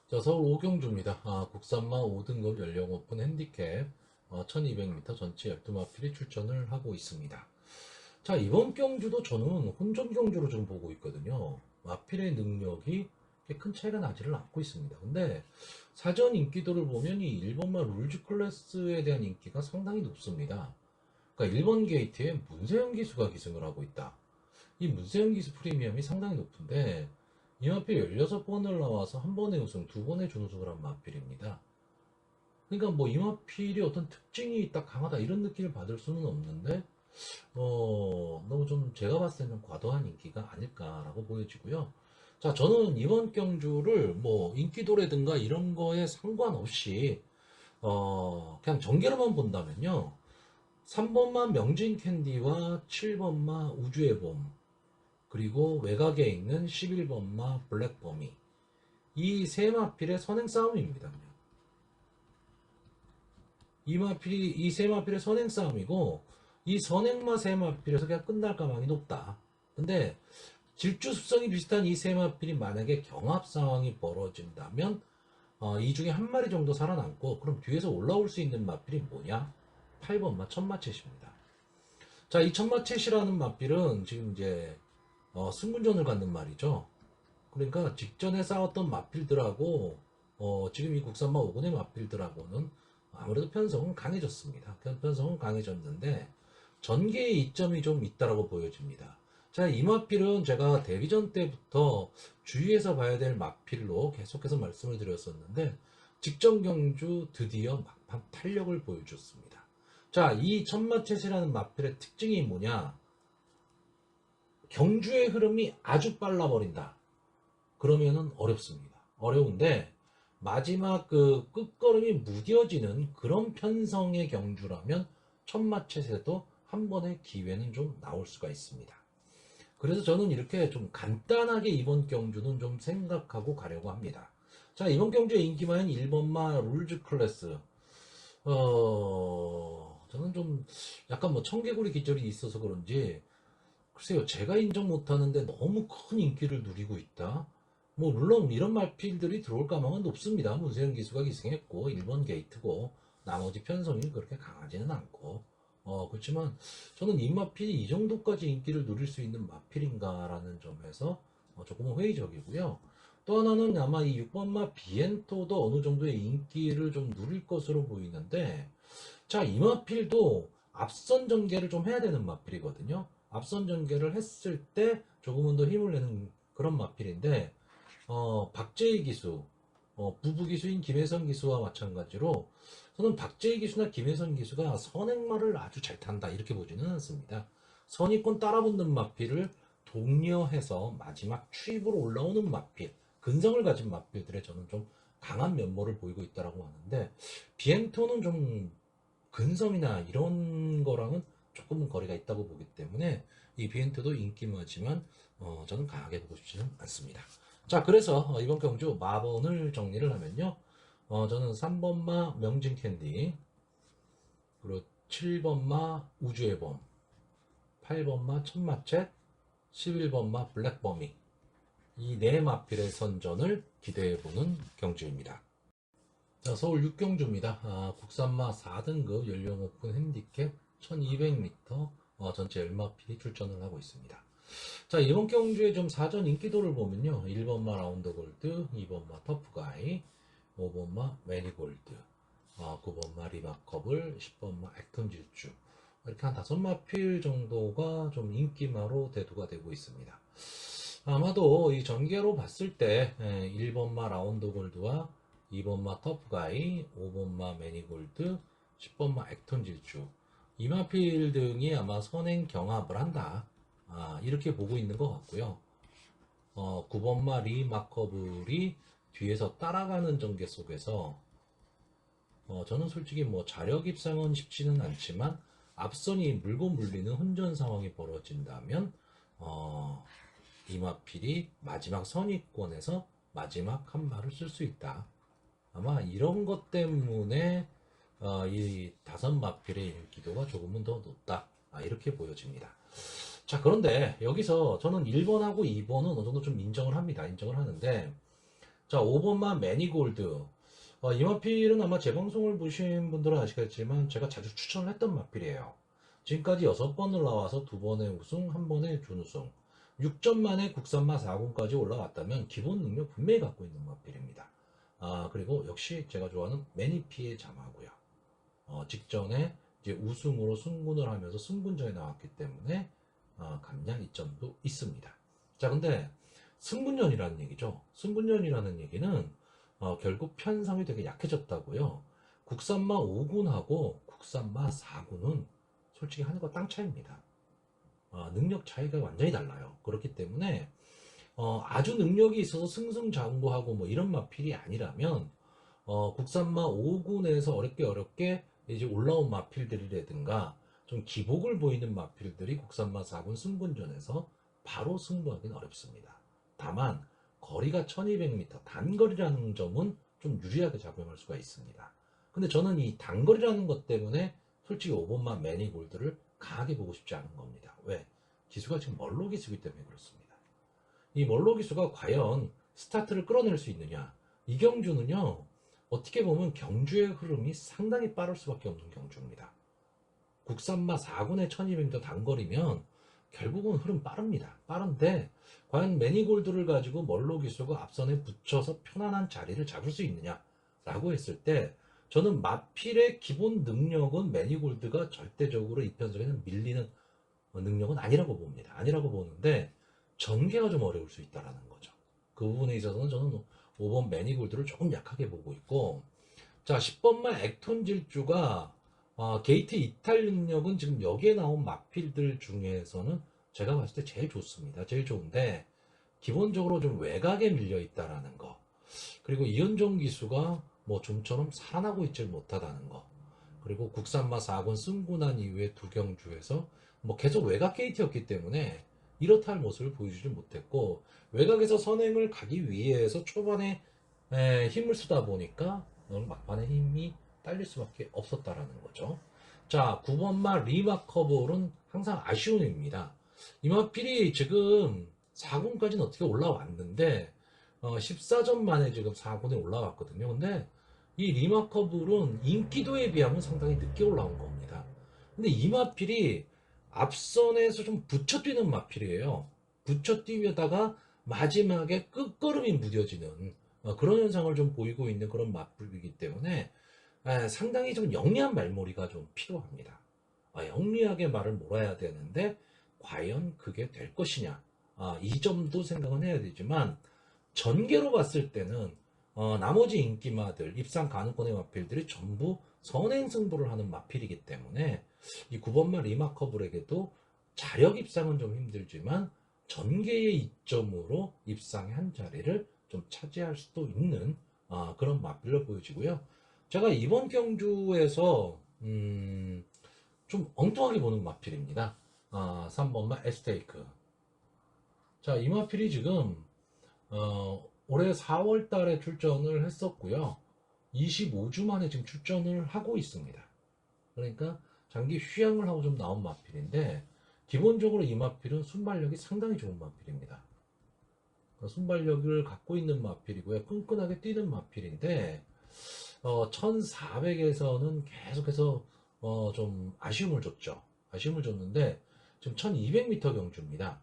자, 서울 5경주입니다. 국산마 5등급 연령 오픈 핸디캡 1200m 전체 12마필이 출전을 하고 있습니다. 자, 이번 경주도 저는 혼전 경주로 지금 보고 있거든요. 마필의 능력이 큰 차이가 나지를 않고 있습니다. 근데 사전 인기도를 보면 이 1번마 룰즈 클래스에 대한 인기가 상당히 높습니다. 그러니까 1번 게이트에 문세영 기수가 기승을 하고 있다. 이 문세영 기수 프리미엄이 상당히 높은데 이 마필 16번을 나와서 한 번의 우승, 두 번의 준우승을 한 마필입니다. 그러니까 뭐 이 마필이 어떤 특징이 딱 강하다 이런 느낌을 받을 수는 없는데 너무 좀 제가 봤을 때는 과도한 인기가 아닐까라고 보여지고요. 자, 저는 이번 경주를 뭐 인기도라든가 이런 거에 상관없이 그냥 전개로만 본다면요. 3번마 명진 캔디와 7번마 우주의 봄, 그리고 외곽에 있는 11번마 블랙범이, 이 세 마필의 선행 싸움입니다. 이 세 마필의 선행 싸움이고, 이 선행마 세 마필에서 그냥 끝날 가망이 높다. 근데 질주 습성이 비슷한 이 세 마필이 만약에 경합 상황이 벌어진다면 이 중에 한 마리 정도 살아남고, 그럼 뒤에서 올라올 수 있는 마필이 뭐냐? 8번마 천마챗입니다. 자, 이 천마챗이라는 마필은 지금 이제 승군전을 갖는 말이죠. 그러니까 직전에 싸웠던 마필들하고 지금 이 국산마 5군의 마필들하고는 아무래도 편성은 강해졌습니다. 편성은 강해졌는데 전개의 이점이 좀 있다라고 보여집니다. 자, 이 마필은 제가 데뷔전 때부터 주의해서 봐야 될 마필로 계속해서 말씀을 드렸었는데 직전 경주 드디어 막판 탄력을 보여줬습니다. 자, 이 천마챗이라는 마필의 특징이 뭐냐? 경주의 흐름이 아주 빨라버린다. 그러면은 어렵습니다. 어려운데 마지막 그 끝걸음이 무뎌지는 그런 편성의 경주라면 천마챗에도 한 번의 기회는 좀 나올 수가 있습니다. 그래서 저는 이렇게 좀 간단하게 이번 경주는 좀 생각하고 가려고 합니다. 자, 이번 경주의 인기마인 1번마 룰즈 클래스. 저는 좀 약간 뭐 청개구리 기절이 있어서 그런지 글쎄요, 제가 인정 못하는데 너무 큰 인기를 누리고 있다. 뭐 물론 이런 말필들이 들어올 가망은 높습니다. 문세영 기수가 기승했고 1번 게이트고 나머지 편성이 그렇게 강하지는 않고 그렇지만 저는 이 마필이 이 정도까지 인기를 누릴 수 있는 마필인가라는 점에서 조금은 회의적이고요. 또 하나는 아마 이 6번마 비엔토도 어느 정도의 인기를 좀 누릴 것으로 보이는데, 자, 이 마필도 앞선 전개를 좀 해야 되는 마필이거든요. 앞선 전개를 했을 때 조금은 더 힘을 내는 그런 마필인데 박재희 기수, 부부 기수인 김혜선 기수와 마찬가지로 저는 박재희 기수나 김혜선 기수가 선행마를 아주 잘 탄다 이렇게 보지는 않습니다. 선의권 따라붙는 마필을 독려해서 마지막 추입으로 올라오는 마필, 근성을 가진 마필들의 저는 좀 강한 면모를 보이고 있다라고 하는데 비엔토는 좀 근성이나 이런 거랑은 조금은 거리가 있다고 보기 때문에 이 비엔토도 인기마지만 저는 강하게 보고 싶지는 않습니다. 자, 그래서 이번 경주 마번을 정리를 하면요. 저는 3번마 명진 캔디, 그리고 7번마 우주의 봄, 8번마 천마챗, 11번마 블랙버미, 이 네 마필의 선전을 기대해보는 경주입니다. 자, 서울 6경주입니다. 국산마 4등급 연령 오픈 핸디캡 1200m 전체 10마필이 출전을 하고 있습니다. 자, 이번 경주의 좀 사전 인기도를 보면요. 1번마 라운드 골드, 2번마 터프가이, 5번마 매니골드, 9번마 리마커블, 10번마 액턴 질주, 이렇게 한 5마필 정도가 좀 인기마로 대두가 되고 있습니다. 아마도 이 전개로 봤을 때 1번마 라운드 골드와 2번마 터프가이, 5번마 매니골드, 10번마 액턴 질주, 이 마필 등이 아마 선행 경합을 한다. 이렇게 보고 있는 것 같고요. 9번마 리마커블이 뒤에서 따라가는 전개 속에서 저는 솔직히 뭐 자력 입상은 쉽지는 않지만 앞선이 물고 물리는 혼전 상황이 벌어진다면 이마필이 마지막 선입권에서 마지막 한 발을 쓸 수 있다. 아마 이런 것 때문에 이 다섯 마필의 인기도가 조금은 더 높다. 이렇게 보여집니다. 자, 그런데 여기서 저는 1번하고 2번은 어느 정도 좀 인정을 합니다. 인정을 하는데, 자, 5번만 매니골드. 이 마필은 아마 제 방송을 보신 분들은 아시겠지만 제가 자주 추천을 했던 마필이에요. 지금까지 6번을 나와서 2번의 우승, 1번의 준우승. 6점 만에 국산마 4군까지 올라왔다면 기본 능력 분명히 갖고 있는 마필입니다. 그리고 역시 제가 좋아하는 매니피의 자마고요. 직전에 이제 우승으로 승군을 하면서 승군전에 나왔기 때문에 감량 이점도 있습니다. 자, 근데 승군전이라는 얘기죠. 승군전이라는 얘기는 결국 편성이 되게 약해졌다고요. 국산마 5군하고 국산마 4군은 솔직히 하늘과 땅 차이입니다. 능력 차이가 완전히 달라요. 그렇기 때문에 아주 능력이 있어서 승승장구하고 뭐 이런 마필이 아니라면 국산마 5군에서 어렵게 이제 올라온 마필들이라든가 좀 기복을 보이는 마필들이 국산마 4군 승군전에서 바로 승부하기는 어렵습니다. 다만 거리가 1200m 단거리라는 점은 좀 유리하게 작용할 수가 있습니다. 근데 저는 이 단거리라는 것 때문에 솔직히 5번마 매니골드를 강하게 보고 싶지 않은 겁니다. 왜? 기수가 지금 멀로 기수이기 때문에 그렇습니다. 이 멀로 기수가 과연 스타트를 끌어낼 수 있느냐? 이 경주는요, 어떻게 보면 경주의 흐름이 상당히 빠를 수밖에 없는 경주입니다. 국산마 4군의 1200m 단거리면 결국은 흐름 빠릅니다. 빠른데 과연 매니골드를 가지고 멀로 기수가 앞선에 붙여서 편안한 자리를 잡을 수 있느냐라고 했을 때 저는 마필의 기본 능력은 매니골드가 절대적으로 이 편성에는 밀리는 능력은 아니라고 봅니다. 아니라고 보는데 전개가 좀 어려울 수 있다는 거죠. 그 부분에 있어서는 저는 5번 매니골드를 조금 약하게 보고 있고, 자, 10번만 액톤 질주가 게이트 이탈 능력은 지금 여기에 나온 마필들 중에서는 제가 봤을 때 제일 좋습니다. 제일 좋은데 기본적으로 좀 외곽에 밀려 있다라는 거, 그리고 이현종 기수가 뭐 좀처럼 살아나고 있질 못하다는 거, 그리고 국산마 4군 승군한 이후에 두 경주에서 뭐 계속 외곽 게이트였기 때문에 이렇다 할 모습을 보여주지 못했고, 외곽에서 선행을 가기 위해서 초반에 힘을 쓰다 보니까 막판에 힘이 딸릴 수밖에 없었다라는 거죠. 자, 9번마 리마커볼은 항상 아쉬운 입니다. 이마필이 지금 4군까지는 어떻게 올라왔는데 14점 만에 지금 4군에 올라왔거든요. 근데 이 리마커볼은 인기도에 비하면 상당히 늦게 올라온 겁니다. 근데 이 마필이 앞선에서 좀 붙여뛰는 마필이에요. 붙여뛰다가 마지막에 끝걸음이 무뎌지는 그런 현상을 좀 보이고 있는 그런 마필이기 때문에 상당히 좀 영리한 말머리가 좀 필요합니다. 영리하게 말을 몰아야 되는데 과연 그게 될 것이냐, 이 점도 생각은 해야 되지만 전개로 봤을 때는 나머지 인기마들 입상 가능권의 마필들이 전부 선행 승부를 하는 마필이기 때문에 이 9번마 리마커블에게도 자력 입상은 좀 힘들지만 전개의 이점으로 입상의 한 자리를 좀 차지할 수도 있는 그런 마필로 보여지고요. 제가 이번 경주에서 좀 엉뚱하게 보는 마필입니다. 3번마 에스테이크. 자, 이 마필이 지금 올해 4월 달에 출전을 했었고요. 25주 만에 지금 출전을 하고 있습니다. 그러니까 장기 휴양을 하고 좀 나온 마필인데 기본적으로 이 마필은 순발력이 상당히 좋은 마필입니다. 순발력을 갖고 있는 마필이고요. 끈끈하게 뛰는 마필인데 1400에서는 계속해서 좀 아쉬움을 줬죠. 아쉬움을 줬는데 지금 1200m 경주입니다.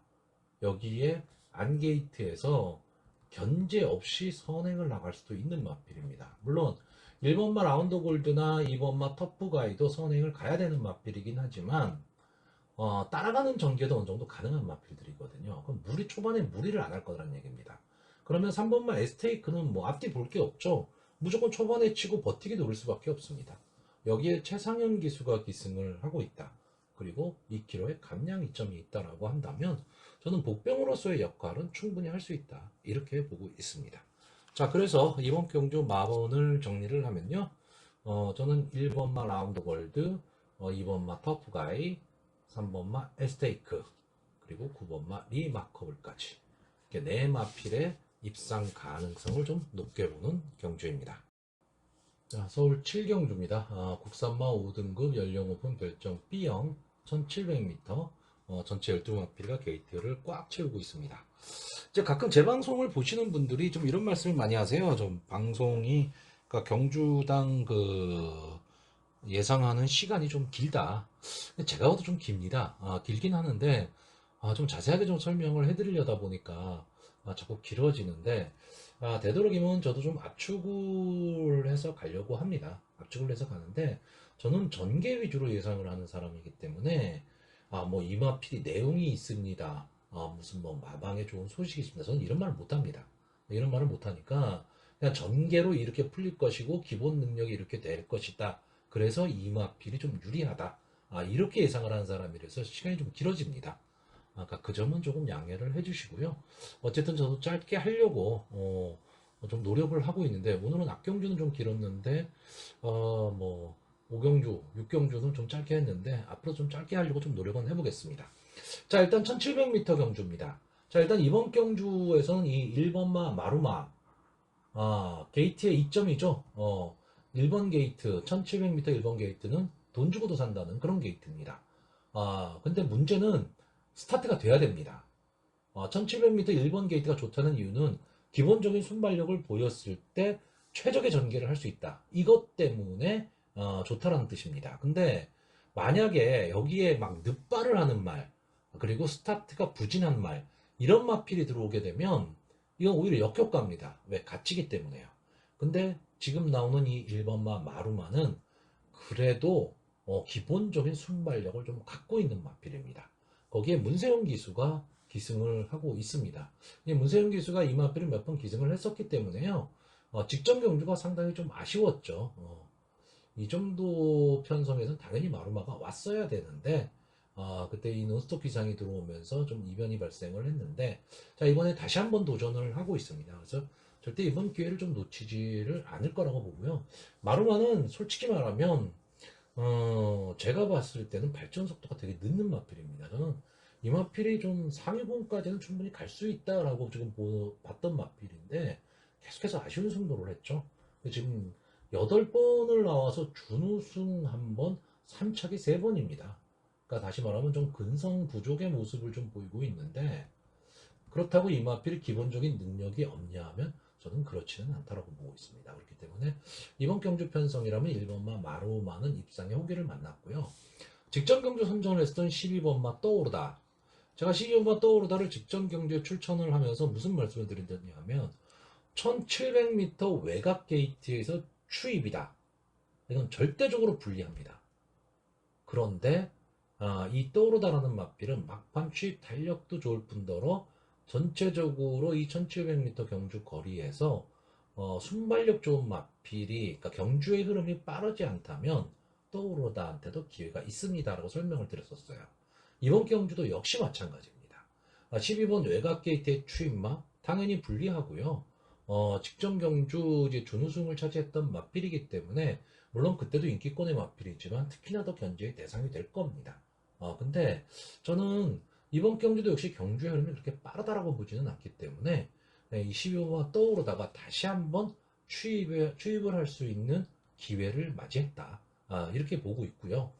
여기에 안게이트에서 견제 없이 선행을 나갈 수도 있는 마필입니다. 물론 1번마 라운드 골드나 2번마 터프가이도 선행을 가야 되는 마필이긴 하지만 따라가는 전개도 어느 정도 가능한 마필들이거든요. 그럼 초반에 무리를 안 할 거라는 얘기입니다. 그러면 3번마 에스테이크는 뭐 앞뒤 볼 게 없죠. 무조건 초반에 치고 버티기 노릴 수밖에 없습니다. 여기에 최상현 기수가 기승을 하고 있다. 그리고 2km에 감량 이점이 있다라고 한다면 저는 복병으로서의 역할은 충분히 할 수 있다. 이렇게 보고 있습니다. 자, 그래서 이번 경주 마번을 정리를 하면요. 저는 1번마 라운드 골드, 2번마 터프가이, 3번마 에스테이크, 그리고 9번마 리마커블까지 이렇게 네 마필의 입상 가능성을 좀 높게 보는 경주입니다. 자, 서울 7경주입니다. 국산마 5등급 연령 오픈 별정 B형 1700m, 전체 12마필가 게이트를 꽉 채우고 있습니다. 이제 가끔 제 방송을 보시는 분들이 좀 이런 말씀을 많이 하세요. 좀 방송이, 그러니까 경주당 그 예상하는 시간이 좀 길다. 근데 제가 봐도 좀 깁니다. 길긴 하는데, 좀 자세하게 좀 설명을 해드리려다 보니까, 자꾸 길어지는데, 되도록이면 저도 좀 압축을 해서 가려고 합니다. 압축을 해서 가는데, 저는 전개 위주로 예상을 하는 사람이기 때문에, 뭐, 이마필이 내용이 있습니다. 무슨 뭐, 마방에 좋은 소식이 있습니다. 저는 이런 말을 못 합니다. 이런 말을 못 하니까, 그냥 전개로 이렇게 풀릴 것이고, 기본 능력이 이렇게 될 것이다. 그래서 이마필이 좀 유리하다. 이렇게 예상을 하는 사람이라서 시간이 좀 길어집니다. 그러니까 그 점은 조금 양해를 해주시고요. 어쨌든 저도 짧게 하려고 좀 노력을 하고 있는데 오늘은 악경주는 좀 길었는데 뭐 5경주, 6경주는 좀 짧게 했는데 앞으로 좀 짧게 하려고 좀 노력은 해보겠습니다. 자, 일단 1700m 경주입니다. 자, 일단 이번 경주에서는 이 1번마 마루마 게이트의 이점이죠. 1번 게이트, 1700m 1번 게이트는 돈 주고도 산다는 그런 게이트입니다. 근데 문제는 스타트가 돼야 됩니다. 1700m 1번 게이트가 좋다는 이유는 기본적인 순발력을 보였을 때 최적의 전개를 할 수 있다. 이것 때문에 좋다라는 뜻입니다. 근데 만약에 여기에 막 늑발을 하는 말, 그리고 스타트가 부진한 말, 이런 마필이 들어오게 되면 이건 오히려 역효과입니다. 왜? 갇히기 때문에요. 근데 지금 나오는 이 1번마 마루마는 그래도 기본적인 순발력을 좀 갖고 있는 마필입니다. 거기에 문세영 기수가 기승을 하고 있습니다. 이 문세영 기수가 이 마필을 몇 번 기승을 했었기 때문에요. 직전 경주가 상당히 좀 아쉬웠죠. 이 정도 편성에서는 당연히 마루마가 왔어야 되는데 그때 이 논스톱 기상이 들어오면서 좀 이변이 발생을 했는데 자 이번에 다시 한번 도전을 하고 있습니다. 그래서 절대 이번 기회를 좀 놓치지를 않을 거라고 보고요. 마루마는 솔직히 말하면 제가 봤을 때는 발전 속도가 되게 늦는 마필입니다. 저는 이 마필이 좀 상위권까지는 충분히 갈 수 있다라고 지금 봤던 마필인데 계속해서 아쉬운 승부를 했죠. 지금 8번을 나와서 준우승 1번, 3차기 3번입니다. 그러니까 다시 말하면 좀 근성 부족의 모습을 좀 보이고 있는데 그렇다고 이 마필이 기본적인 능력이 없냐 하면 저는 그렇지는 않다라고 보고 있습니다. 그렇기 때문에 이번 경주 편성이라면 1번마 마로마는 입상의 호기를 만났고요. 직전 경주 선정을 했던 12번마 떠오르다. 제가 12번마 떠오르다를 직전 경주에 출전을 하면서 무슨 말씀을 드렸냐면 1700m 외곽 게이트에서 추입이다. 이건 절대적으로 불리합니다. 그런데 이 떠오르다라는 마필은 막판 취입 탄력도 좋을 뿐더러 전체적으로 이 1700m 경주 거리에서 순발력 좋은 마필이 그러니까 경주의 흐름이 빠르지 않다면 떠오르다한테도 기회가 있습니다라고 설명을 드렸었어요. 이번 경주도 역시 마찬가지입니다. 12번 외곽 게이트의 추임마 당연히 불리하고요. 직전 경주 이제 준우승을 차지했던 마필이기 때문에 물론 그때도 인기권의 마필이지만 특히나 더 견제의 대상이 될 겁니다. 근데 저는 이번 경주도 역시 경주의 흐름이 그렇게 빠르다라고 보지는 않기 때문에 이 12호가 떠오르다가 다시 한번 추입을 할 수 있는 기회를 맞이했다. 이렇게 보고 있고요.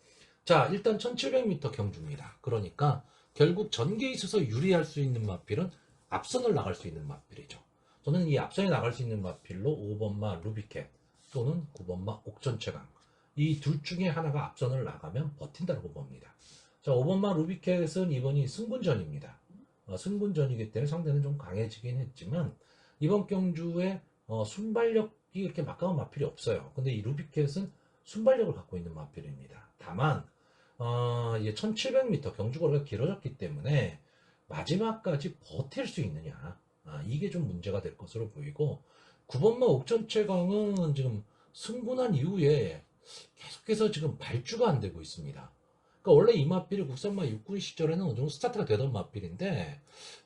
자, 일단 1700m 경주입니다. 그러니까 결국 전개에 있어서 유리할 수 있는 마필은 앞선을 나갈 수 있는 마필이죠. 저는 이 앞선에 나갈 수 있는 마필로 5번마 루비켓 또는 9번마 옥전체강 이 둘 중에 하나가 앞선을 나가면 버틴다고 봅니다. 자, 5번마 루비켓은 이번이 승분전입니다. 승분전이기 때문에 상대는 좀 강해지긴 했지만 이번 경주에 순발력이 이렇게 막강한 마필이 없어요. 근데 이 루비켓은 순발력을 갖고 있는 마필입니다. 다만 이게 1700m 경주거리가 길어졌기 때문에 마지막까지 버틸 수 있느냐 이게 좀 문제가 될 것으로 보이고 9번마 옥전체강은 지금 승분한 이후에 계속해서 지금 발주가 안 되고 있습니다. 그러니까 원래 이 마필이 국산마 육군 시절에는 어느 정도 스타트가 되던 마필인데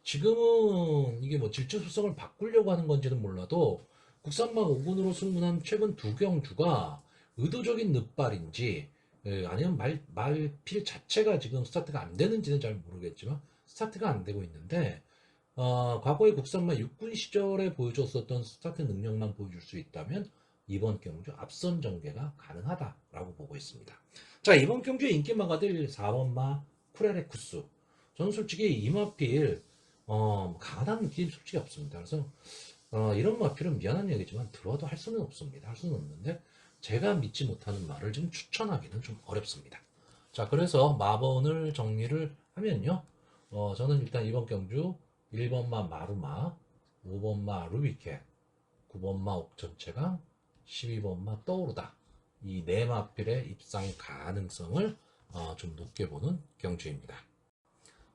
지금은 이게 뭐 질주 수성을 바꾸려고 하는 건지는 몰라도 국산마 5군으로 승분한 최근 두 경주가 의도적인 늑발인지 아니면 말필 자체가 지금 스타트가 안 되는지는 잘 모르겠지만 스타트가 안 되고 있는데 과거의 국산마 육군 시절에 보여줬었던 스타트 능력만 보여줄 수 있다면 이번 경주 앞선 전개가 가능하다라고 보고 있습니다. 자, 이번 경주의 인기마가 될 4번마 쿠레레쿠스. 저는 솔직히 이 마필 강하다는 느낌이 솔직히 없습니다. 그래서 이런 마필은 미안한 얘기지만 들어와도 할 수는 없습니다. 할 수는 없는데 제가 믿지 못하는 말을 좀 추천하기는 좀 어렵습니다. 자, 그래서 마번을 정리를 하면요. 저는 일단 이번 경주 1번마 마루마, 5번마 루비케, 9번마 옥전체강, 12번마 떠오르다. 이 네 마필의 입상 가능성을 좀 높게 보는 경주입니다.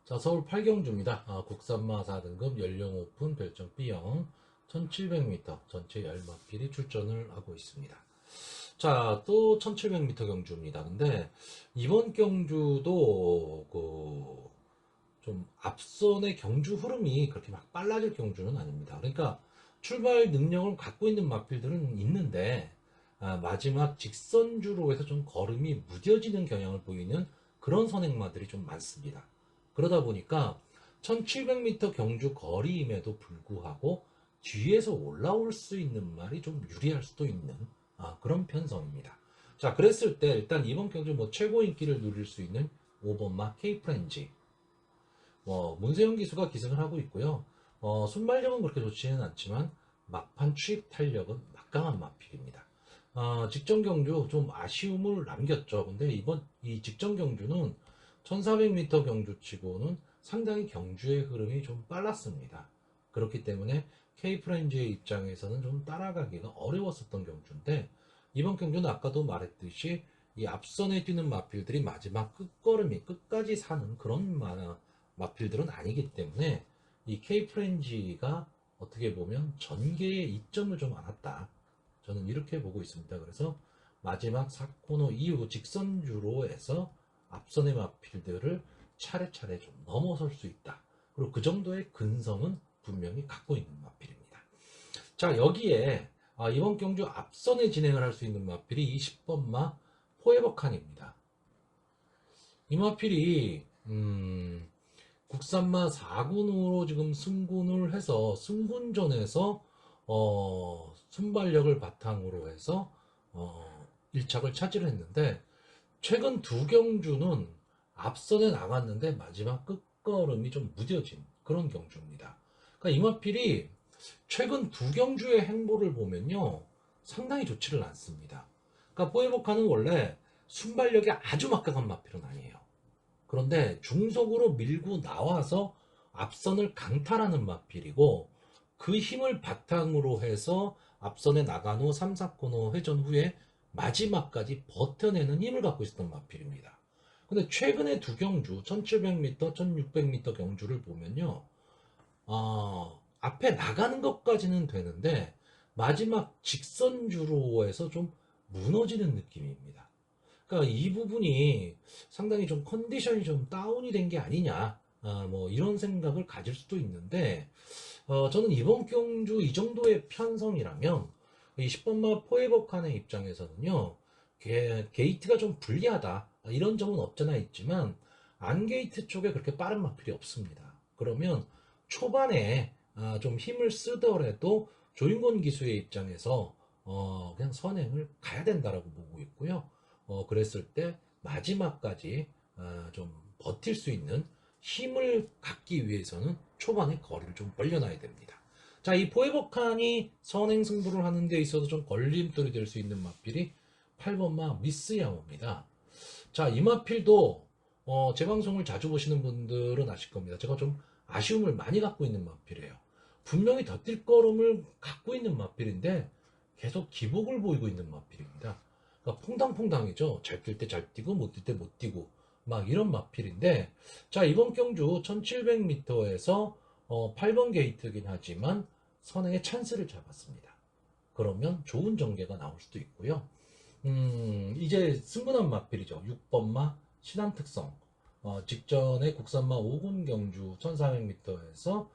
자, 서울 8경주입니다. 국산마 4등급 연령 오픈 별정 B형 1700m 전체 10마필이 출전을 하고 있습니다. 자, 또 1700m 경주입니다. 근데 이번 경주도 좀 앞선의 경주 흐름이 그렇게 막 빨라질 경주는 아닙니다. 그러니까 출발 능력을 갖고 있는 마필들은 있는데 마지막 직선주로 해서 좀 걸음이 무뎌지는 경향을 보이는 그런 선행마들이 좀 많습니다. 그러다 보니까 1700m 경주 거리임에도 불구하고 뒤에서 올라올 수 있는 말이 좀 유리할 수도 있는 그런 편성입니다. 자, 그랬을 때 일단 이번 경주 최고 인기를 누릴 수 있는 5번마 K프렌지, 문세영 기수가 기승을 하고 있고요. 순발력은 그렇게 좋지는 않지만 막판 추입 탄력은 막강한 마필입니다. 직전 경주 좀 아쉬움을 남겼죠. 근데 이번 이 직전 경주는 1400m 경주치고는 상당히 경주의 흐름이 좀 빨랐습니다. 그렇기 때문에 K프렌즈의 입장에서는 좀 따라가기가 어려웠었던 경주인데 이번 경주는 아까도 말했듯이 이 앞선에 뛰는 마필들이 마지막 끝걸음이 끝까지 사는 그런 마필들은 아니기 때문에 이 K프렌즈가 어떻게 보면 전개의 이점을 좀 안았다. 저는 이렇게 보고 있습니다. 그래서 마지막 4코너 이후 직선주로 해서 앞선의 마필들을 차례차례 좀 넘어설 수 있다. 그리고 그 정도의 근성은 분명히 갖고 있는 마필입니다. 자, 여기에 이번 경주 앞선에 진행을 할 수 있는 마필이 20번마 포에버칸입니다. 이 마필이 국산마 4군으로 지금 승군을 해서 승군전에서 순발력을 바탕으로 해서 1착을 차지를 했는데 최근 두 경주는 앞선에 나갔는데 마지막 끝걸음이 좀 무뎌진 그런 경주입니다. 그러니까 이마필이 최근 두 경주의 행보를 보면요 상당히 좋지를 않습니다. 그러니까 포에버카는 원래 순발력이 아주 막강한 마필은 아니에요. 그런데 중속으로 밀고 나와서 앞선을 강탈하는 마필이고 그 힘을 바탕으로 해서 앞선에 나간 후 3, 4코너 회전 후에 마지막까지 버텨내는 힘을 갖고 있었던 마필입니다. 근데 최근에 두 경주 1700m, 1600m 경주를 보면요 앞에 나가는 것까지는 되는데 마지막 직선주로 해서 좀 무너지는 느낌입니다. 그러니까 이 부분이 상당히 좀 컨디션이 좀 다운이 된 게 아니냐 이런 생각을 가질 수도 있는데 저는 이번 경주 이 정도의 편성이라면 이 10번마 포에버칸의 입장에서는요 게이트가 좀 불리하다 이런 점은 없잖아 있지만 안게이트 쪽에 그렇게 빠른 마필이 없습니다. 그러면 초반에 좀 힘을 쓰더라도 조인권 기수의 입장에서 그냥 선행을 가야 된다라고 보고 있고요. 그랬을 때 마지막까지 좀 버틸 수 있는 힘을 갖기 위해서는 초반에 거리를 좀 벌려놔야 됩니다. 자, 이 포에버칸이 선행 승부를 하는 데 있어서 좀 걸림돌이 될 수 있는 마필이 8번마 미스 야오입니다. 자, 이 마필도 제 방송을 자주 보시는 분들은 아실 겁니다. 제가 좀 아쉬움을 많이 갖고 있는 마필이에요. 분명히 더 뛸 걸음을 갖고 있는 마필인데 계속 기복을 보이고 있는 마필입니다. 그러니까 퐁당퐁당이죠. 잘 뛸 때 잘 뛰고 못 뛸 때 못 뛰고 막 이런 마필인데 자, 이번 경주 1700m에서 8번 게이트긴 하지만 선행의 찬스를 잡았습니다. 그러면 좋은 전개가 나올 수도 있고요. 이제 승분한 마필이죠. 6번마 신안특성 직전에 국산마 5군 경주 1400m에서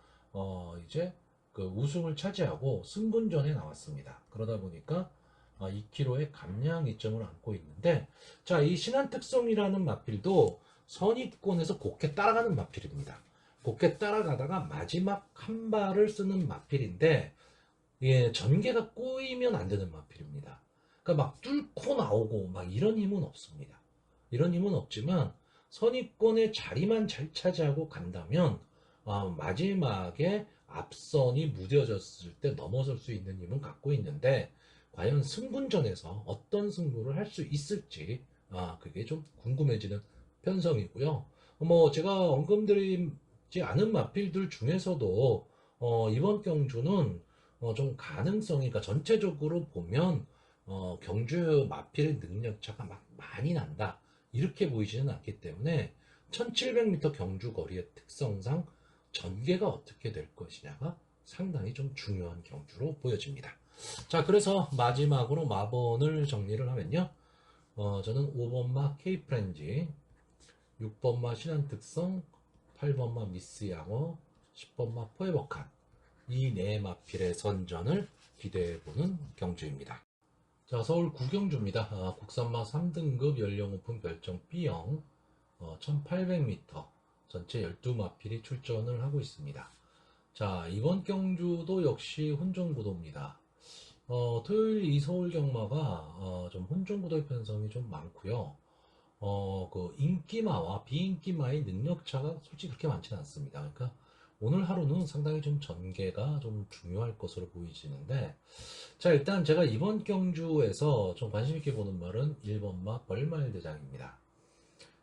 이제 그 우승을 차지하고 승군전에 나왔습니다. 그러다 보니까 2km의 감량 이점을 안고 있는데 자, 이 신안특성이라는 마필도 선입권에서 곱게 따라가는 마필입니다. 곱게 따라가다가 마지막 한 발을 쓰는 마필인데 이게 전개가 꼬이면 안 되는 마필입니다. 그러니까 막 뚫고 나오고 막 이런 힘은 없습니다. 이런 힘은 없지만 선입권의 자리만 잘 차지하고 간다면 마지막에 앞선이 무뎌졌을 때 넘어설 수 있는 힘은 갖고 있는데 과연 승군전에서 어떤 승부를 할 수 있을지 그게 좀 궁금해지는 편성이고요. 뭐 제가 언급드리지 않은 마필들 중에서도 이번 경주는 좀 가능성이, 그러니까 전체적으로 보면 경주 마필의 능력차가 막 많이 난다 이렇게 보이지는 않기 때문에 1700m 경주 거리의 특성상 전개가 어떻게 될 것이냐가 상당히 좀 중요한 경주로 보여집니다. 자, 그래서 마지막으로 마번을 정리를 하면요, 저는 5번마 K프렌지, 6번마 신한특성, 8번마 미스 양어, 10번마 포에버칸, 이 네 마필의 선전을 기대해보는 경주입니다. 자, 서울 구경주입니다. 국산마 3등급 연령 오픈 별정 B형 1800m 전체 12마필이 출전을 하고 있습니다. 자, 이번 경주도 역시 혼종구도입니다. 토요일 이 서울 경마가 좀 혼종구도의 편성이 좀 많고요. 그 인기마와 비인기마의 능력차가 솔직히 그렇게 많지는 않습니다. 그러니까 오늘 하루는 상당히 좀 전개가 좀 중요할 것으로 보이시는데, 자, 일단 제가 이번 경주에서 좀 관심 있게 보는 말은 1번마 벌말대장입니다.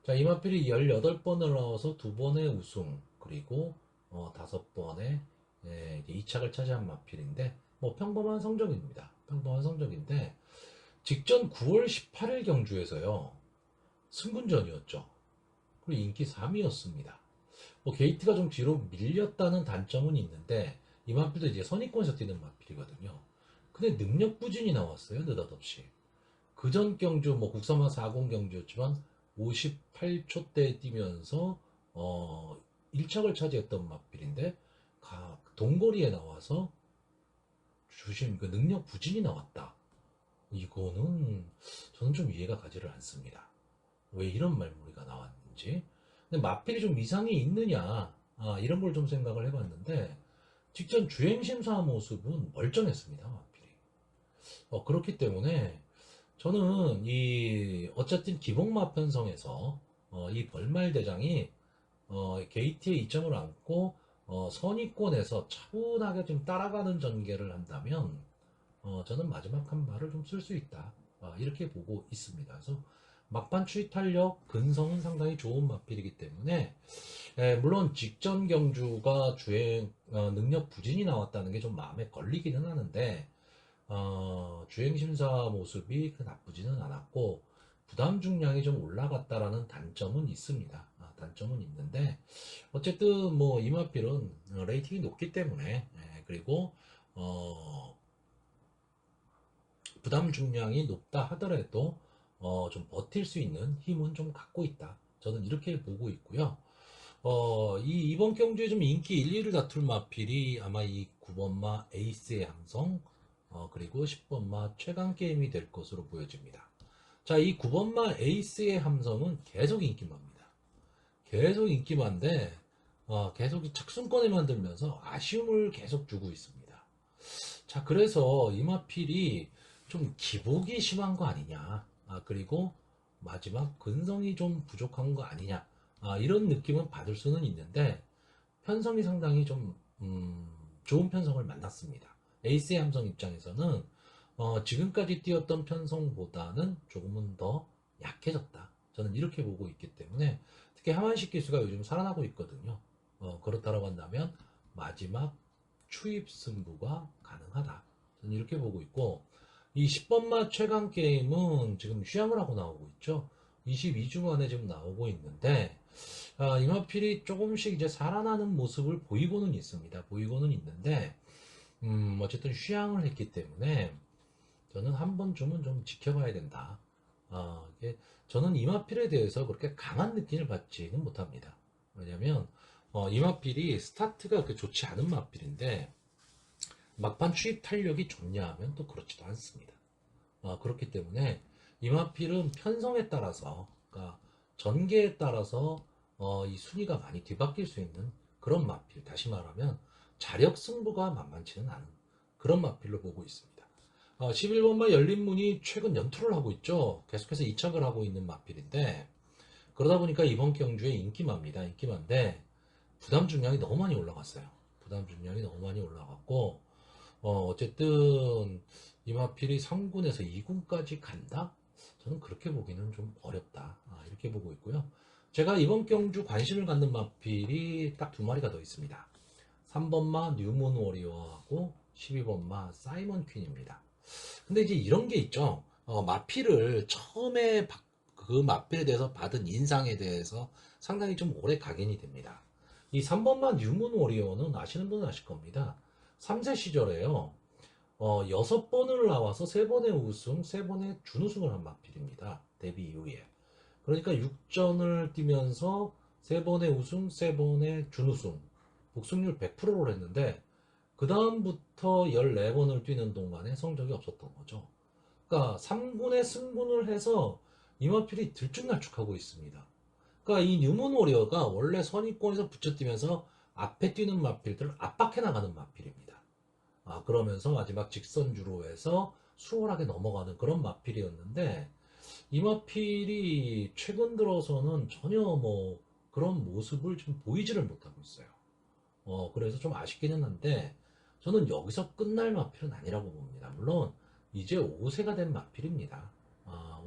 자, 이 마필이 18번을 나와서 2번의 우승, 그리고 5번의 2착을 차지한 마필인데, 뭐 평범한 성적입니다. 평범한 성적인데, 직전 9월 18일 경주에서요, 승군전이었죠. 그리고 인기 3위였습니다. 뭐 게이트가 좀 뒤로 밀렸다는 단점은 있는데 이 마필도 이제 선입권에서 뛰는 마필이거든요. 근데 능력 부진이 나왔어요, 느닷없이. 그전 경주 뭐 국산마 40 경주였지만 58초대에 뛰면서 1착을 차지했던 마필인데 동거리에 나와서 주신 그 능력 부진이 나왔다. 이거는 저는 좀 이해가 가지를 않습니다. 왜 이런 말머리가 나왔는지. 근데 마필이 좀 이상이 있느냐, 이런 걸 좀 생각을 해봤는데, 직전 주행심사 모습은 멀쩡했습니다, 마필이. 그렇기 때문에, 저는 어쨌든 기복마 편성에서, 이 벌말대장이, 게이트에 이점을 안고, 선입권에서 차분하게 좀 따라가는 전개를 한다면, 저는 마지막 한 발을 좀 쓸 수 있다. 이렇게 보고 있습니다. 그래서 막판 추이 탄력, 근성은 상당히 좋은 마필이기 때문에 물론 직전 경주가 주행 능력 부진이 나왔다는 게 좀 마음에 걸리기는 하는데 주행 심사 모습이 그 나쁘지는 않았고 부담 중량이 좀 올라갔다라는 단점은 있습니다. 단점은 있는데 어쨌든 뭐 이 마필은 레이팅이 높기 때문에 그리고 부담 중량이 높다 하더라도 좀 버틸 수 있는 힘은 좀 갖고 있다. 저는 이렇게 보고 있고요. 이번 경주에 좀 인기 1, 2를 다툴 마필이 아마 이 9번마 에이스의 함성, 그리고 10번마 최강게임이 될 것으로 보여집니다. 자, 이 9번마 에이스의 함성은 계속 인기마입니다. 계속 인기마인데, 계속 이 착순권에 만들면서 아쉬움을 계속 주고 있습니다. 자, 그래서 이마필이 좀 기복이 심한 거 아니냐. 그리고 마지막 근성이 좀 부족한 거 아니냐. 이런 느낌은 받을 수는 있는데, 편성이 상당히 좀, 좋은 편성을 만났습니다. 에이스의 함성 입장에서는, 지금까지 뛰었던 편성보다는 조금은 더 약해졌다. 저는 이렇게 보고 있기 때문에, 특히 하만식 기수가 요즘 살아나고 있거든요. 그렇다고 한다면, 마지막 추입 승부가 가능하다. 저는 이렇게 보고 있고, 이 10번마 최강 게임은 지금 휴양을 하고 나오고 있죠. 22주 만에 지금 나오고 있는데, 이마필이 조금씩 이제 살아나는 모습을 보이고는 있습니다. 보이고는 있는데, 어쨌든 휴양을 했기 때문에, 저는 한 번쯤은 좀 지켜봐야 된다. 저는 이마필에 대해서 그렇게 강한 느낌을 받지는 못합니다. 왜냐면, 이마필이 스타트가 그렇게 좋지 않은 마필인데, 막판 추입 탄력이 좋냐 하면 또 그렇지도 않습니다. 그렇기 때문에 이마필은 편성에 따라서, 그러니까 전개에 따라서 이 순위가 많이 뒤바뀔 수 있는 그런 마필. 다시 말하면 자력 승부가 만만치는 않은 그런 마필로 보고 있습니다. 11번마 열린문이 최근 연투를 하고 있죠. 계속해서 이착을 하고 있는 마필인데, 그러다 보니까 이번 경주에 인기마입니다. 인기마인데 부담 중량이 너무 많이 올라갔어요. 부담 중량이 너무 많이 올라갔고, 어쨌든 이 마필이 3군에서 2군까지 간다? 저는 그렇게 보기는 좀 어렵다. 이렇게 보고 있고요. 제가 이번 경주 관심을 갖는 마필이 딱 두 마리가 더 있습니다. 3번마 뉴문 워리어하고 12번마 사이먼 퀸입니다. 근데 이제 이런 게 있죠. 마필을 처음에 그 마필에 대해서 받은 인상에 대해서 상당히 좀 오래 각인이 됩니다. 이 3번마 뉴문 워리어는 아시는 분은 아실 겁니다. 3세 시절에요. 6번을 나와서 3번의 우승, 3번의 준우승을 한 마필입니다. 데뷔 이후에. 그러니까 6전을 뛰면서 3번의 우승, 3번의 준우승, 복승률 100%를 했는데, 그 다음부터 14번을 뛰는 동안에 성적이 없었던 거죠. 그러니까 3군에 승분을 해서 이마필이 들쭉날쭉하고 있습니다. 그러니까 이 뉴문 워리어가 원래 선입권에서 붙여뛰면서 앞에 뛰는 마필들을 압박해 나가는 마필입니다. 그러면서 마지막 직선주로 해서 수월하게 넘어가는 그런 마필이었는데, 이 마필이 최근 들어서는 전혀 뭐 그런 모습을 좀 보이지를 못하고 있어요. 그래서 좀 아쉽기는 한데, 저는 여기서 끝날 마필은 아니라고 봅니다. 물론 이제 5세가 된 마필입니다.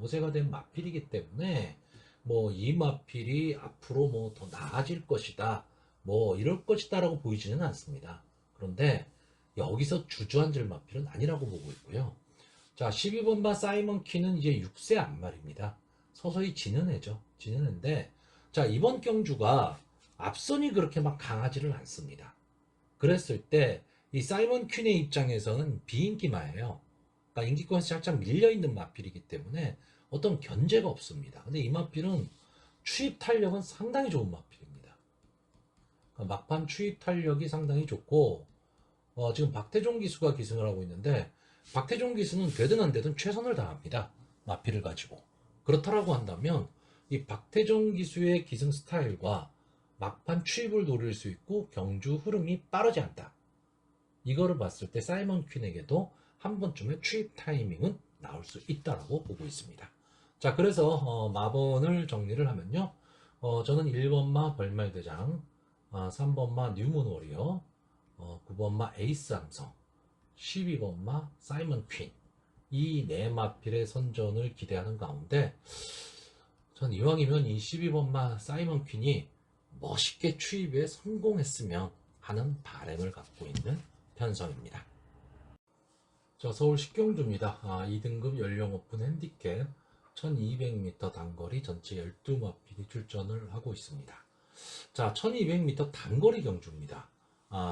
5세가 된 마필이기 때문에 뭐 이 마필이 앞으로 뭐 더 나아질 것이다, 뭐 이럴 것이다라고 보이지는 않습니다. 그런데 여기서 주저앉을 마필은 아니라고 보고 있고요. 자, 12번마 사이먼 퀸은 이제 6세 앞말입니다. 서서히 지는 애죠. 지는 애인데, 자, 이번 경주가 앞선이 그렇게 막 강하지를 않습니다. 그랬을 때 이 사이먼 퀸의 입장에서는 비인기마예요. 그러니까 인기권에서 살짝 밀려있는 마필이기 때문에 어떤 견제가 없습니다. 근데 이 마필은 추입 탄력은 상당히 좋은 마필입니다. 그러니까 막판 추입 탄력이 상당히 좋고, 지금 박태종 기수가 기승을 하고 있는데, 박태종 기수는 되든 안 되든 최선을 다합니다. 마필을 가지고. 그렇다라고 한다면 이 박태종 기수의 기승 스타일과 막판 추입을 노릴 수 있고 경주 흐름이 빠르지 않다. 이거를 봤을 때 사이먼 퀸에게도 한 번쯤의 추입 타이밍은 나올 수 있다라고 보고 있습니다. 자, 그래서 마번을 정리를 하면요. 저는 1번마 벌말대장, 3번마 뉴문 워리어, 9번마 에이스 함성, 12번마 사이먼 퀸, 이 네 마필의 선전을 기대하는 가운데, 전 이왕이면 이 12번마 사이먼 퀸이 멋있게 추입에 성공했으면 하는 바람을 갖고 있는 편성입니다. 자, 서울 식경주입니다. 2등급 연령 오픈 핸디캡 1200m 단거리 전체 12마필이 출전을 하고 있습니다. 자, 1200m 단거리 경주입니다.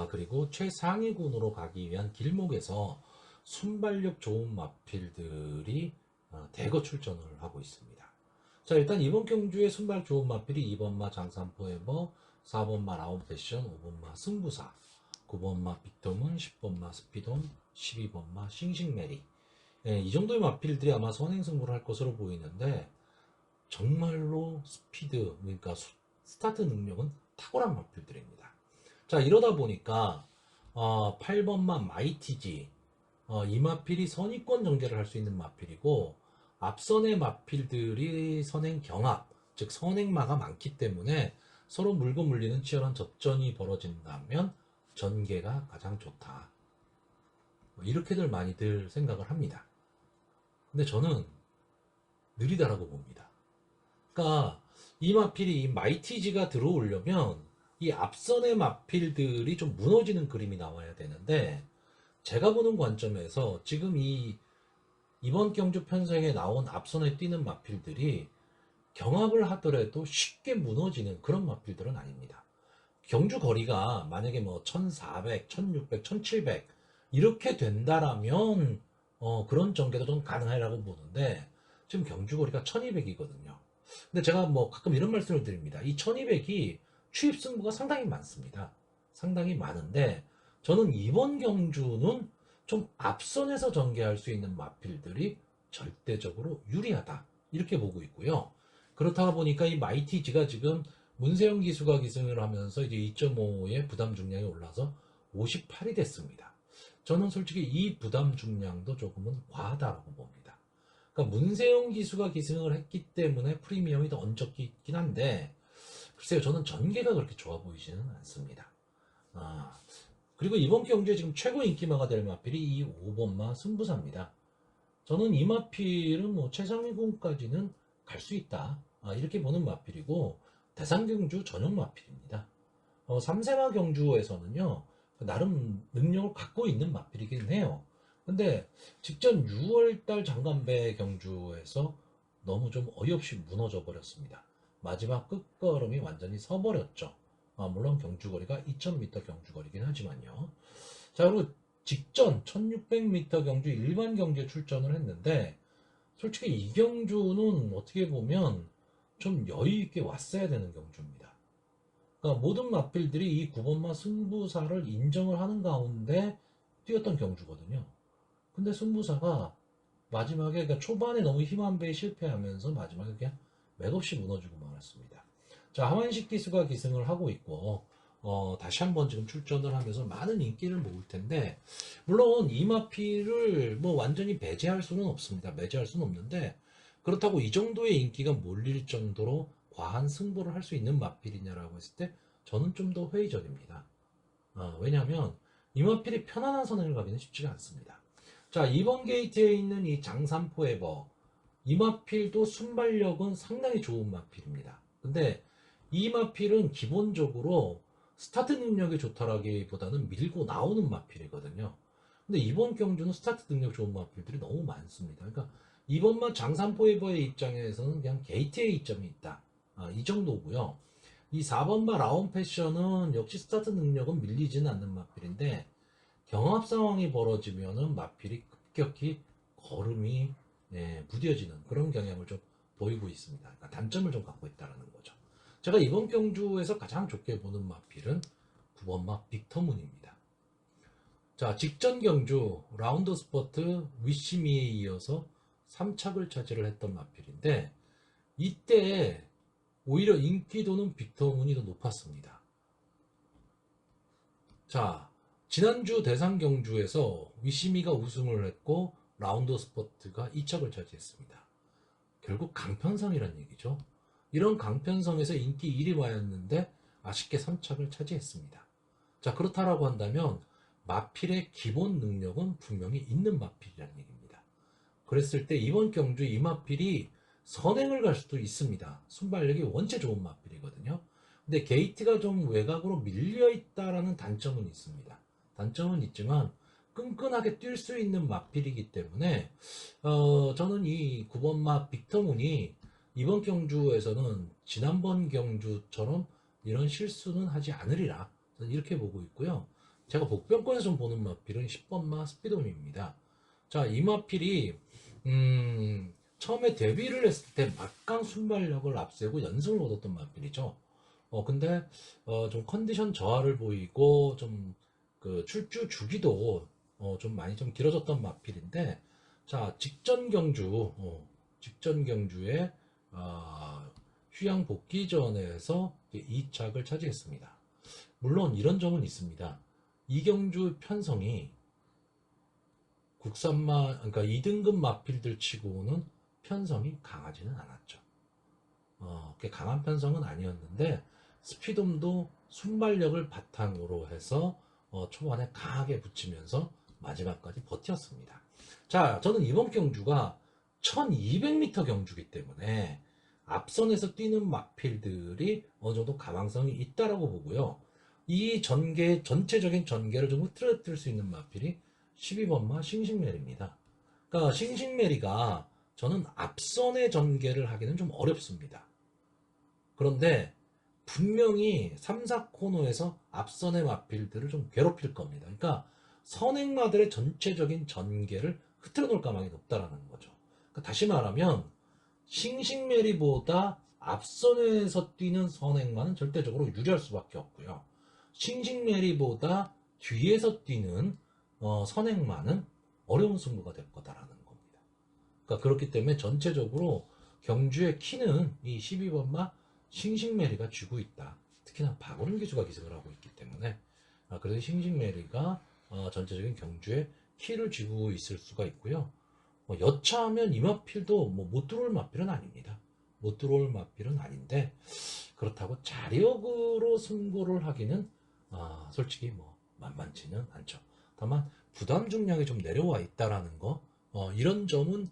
그리고 최상위군으로 가기 위한 길목에서 순발력 좋은 마필들이 대거 출전을 하고 있습니다. 자, 일단 이번 경주의 순발 좋은 마필이 2번마 장산포에버, 4번마 라운패션, 5번마 승부사, 9번마 빅톰은, 10번마 스피돔, 12번마 싱싱메리. 이 정도의 마필들이 아마 선행승부를 할 것으로 보이는데, 정말로 스피드, 그러니까 스타트 능력은 탁월한 마필들입니다. 자, 이러다 보니까 8번마 마이티지, 이 마필이 선의권 전개를 할 수 있는 마필이고, 앞선의 마필들이 선행 경합, 즉 선행마가 많기 때문에 서로 물고 물리는 치열한 접전이 벌어진다면 전개가 가장 좋다. 이렇게들 많이들 생각을 합니다. 근데 저는 느리다라고 봅니다. 그러니까 이 마필이, 이 마이티지가 들어오려면 이 앞선의 마필들이 좀 무너지는 그림이 나와야 되는데, 제가 보는 관점에서 지금 이번 경주 편성에 나온 앞선에 뛰는 마필들이 경합을 하더라도 쉽게 무너지는 그런 마필들은 아닙니다. 경주 거리가 만약에 뭐 1400, 1600, 1700 이렇게 된다라면 그런 전개도 좀 가능하라고 보는데, 지금 경주 거리가 1200이거든요. 근데 제가 뭐 가끔 이런 말씀을 드립니다. 이 1200이 추입 승부가 상당히 많습니다. 상당히 많은데, 저는 이번 경주는 좀 앞선에서 전개할 수 있는 마필들이 절대적으로 유리하다, 이렇게 보고 있고요. 그렇다 보니까 이 마이티지가 지금 문세영 기수가 기승을 하면서 이제 2.5의 부담 중량이 올라서 58이 됐습니다. 저는 솔직히 이 부담 중량도 조금은 과하다고 봅니다. 그러니까 문세영 기수가 기승을 했기 때문에 프리미엄이 더 얹혔긴 한데, 글쎄요, 저는 전개가 그렇게 좋아 보이지는 않습니다. 아, 그리고 이번 경주에 지금 최고 인기마가 될 마필이 이 5번마 승부사입니다. 저는 이 마필은 뭐 최상위군까지는 갈 수 있다. 이렇게 보는 마필이고, 대상경주 전용 마필입니다. 3세마 경주에서는요, 나름 능력을 갖고 있는 마필이긴 해요. 근데 직전 6월달 장간배 경주에서 너무 좀 어이없이 무너져 버렸습니다. 마지막 끝걸음이 완전히 서버렸죠. 물론 경주거리가 2000m 경주거리긴 하지만요. 자, 그리고 직전 1600m 경주 일반 경주에 출전을 했는데, 솔직히 이 경주는 어떻게 보면 좀 여유있게 왔어야 되는 경주입니다. 그러니까 모든 마필들이 이 9번마 승부사를 인정을 하는 가운데 뛰었던 경주거든요. 근데 승부사가 마지막에, 그러니까 초반에 너무 힘한 배에 실패하면서 마지막에 그냥 맥없이 무너지고 말았습니다. 자, 하완식 기수가 기승을 하고 있고, 다시 한번 지금 출전을 하면서 많은 인기를 모을 텐데, 물론 이 마필을 뭐 완전히 배제할 수는 없습니다. 배제할 수는 없는데, 그렇다고 이 정도의 인기가 몰릴 정도로 과한 승부를 할 수 있는 마필이냐라고 했을 때, 저는 좀 더 회의적입니다. 왜냐하면 이 마필이 편안한 선행을 가기는 쉽지가 않습니다. 자, 2번 게이트에 있는 이 장산 포에버, 이 마필도 순발력은 상당히 좋은 마필입니다. 근데 이 마필은 기본적으로 스타트 능력이 좋다라기보다는 밀고 나오는 마필이거든요. 근데 이번 경주는 스타트 능력 좋은 마필들이 너무 많습니다. 그러니까 이번만 장산 포에버의 입장에서는 그냥 게이트의 이점이 있다. 이 정도고요. 이 4번마 라운 패션은 역시 스타트 능력은 밀리지는 않는 마필인데, 경합 상황이 벌어지면은 마필이 급격히 걸음이 무뎌지는 그런 경향을 좀 보이고 있습니다. 그러니까 단점을 좀 갖고 있다는 거죠. 제가 이번 경주에서 가장 좋게 보는 마필은 9번마 빅터문입니다. 자, 직전 경주 라운드 스퍼트 위시미에 이어서 3착을 차지를 했던 마필인데, 이때 오히려 인기도는 빅터문이 더 높았습니다. 자, 지난주 대상 경주에서 위시미가 우승을 했고 라운드 스퍼트가 2착을 차지했습니다. 결국 강편성이란 얘기죠. 이런 강편성에서 인기 1위와였는데 아쉽게 3착을 차지했습니다. 자, 그렇다라고 한다면 마필의 기본 능력은 분명히 있는 마필이라는 얘기입니다. 그랬을 때 이번 경주 이 마필이 선행을 갈 수도 있습니다. 순발력이 원체 좋은 마필이거든요. 근데 게이트가 좀 외곽으로 밀려 있다라는 단점은 있습니다. 단점은 있지만 끈끈하게 뛸 수 있는 마필이기 때문에 저는 이 9번마 빅터문이 이번 경주에서는 지난번 경주처럼 이런 실수는 하지 않으리라, 저는 이렇게 보고 있고요. 제가 복병권에서 좀 보는 마필은 10번마 스피돔입니다. 자, 이 마필이 처음에 데뷔를 했을 때 막강 순발력을 앞세고 연승을 얻었던 마필이죠. 근데 좀 컨디션 저하를 보이고 좀 그 출주 주기도 좀 많이 좀 길어졌던 마필인데, 자, 직전 경주에 휴양 복귀전에서 2착을 차지했습니다. 물론 이런 점은 있습니다. 이 경주 편성이 국산마, 그러니까 2등급 마필들 치고는 편성이 강하지는 않았죠. 강한 편성은 아니었는데, 스피돔도 순발력을 바탕으로 해서 초반에 강하게 붙이면서 마지막까지 버텼습니다. 자, 저는 이번 경주가 1200m 경주기 때문에 앞선에서 뛰는 마필들이 어느 정도 가망성이 있다라고 보고요. 이 전체적인 전개를 좀 흐트러뜨릴 수 있는 마필이 12번마 싱싱메리입니다. 그러니까 싱싱메리가 저는 앞선의 전개를 하기는 좀 어렵습니다. 그런데 분명히 3, 4코너에서 앞선의 마필들을 좀 괴롭힐 겁니다. 그러니까 선행마들의 전체적인 전개를 흐트러 놓을 가망이 높다라는 거죠. 그러니까 다시 말하면 싱싱메리보다 앞선에서 뛰는 선행마는 절대적으로 유리할 수밖에 없고요. 싱싱메리보다 뒤에서 뛰는 선행마는 어려운 승부가 될 거다라는 겁니다. 그러니까 그렇기 때문에 전체적으로 경주의 키는 이 12번마 싱싱메리가 쥐고 있다. 특히나 박오른 기수가 기승을 하고 있기 때문에 그래서 싱싱메리가 전체적인 경주에 키를 쥐고 있을 수가 있고요. 여차하면 이 마필도 뭐 못 들어올 마필은 아닙니다. 못 들어올 마필은 아닌데 그렇다고 자력으로 승부를 하기는 솔직히 뭐 만만치는 않죠. 다만 부담 중량이 좀 내려와 있다라는 거 이런 점은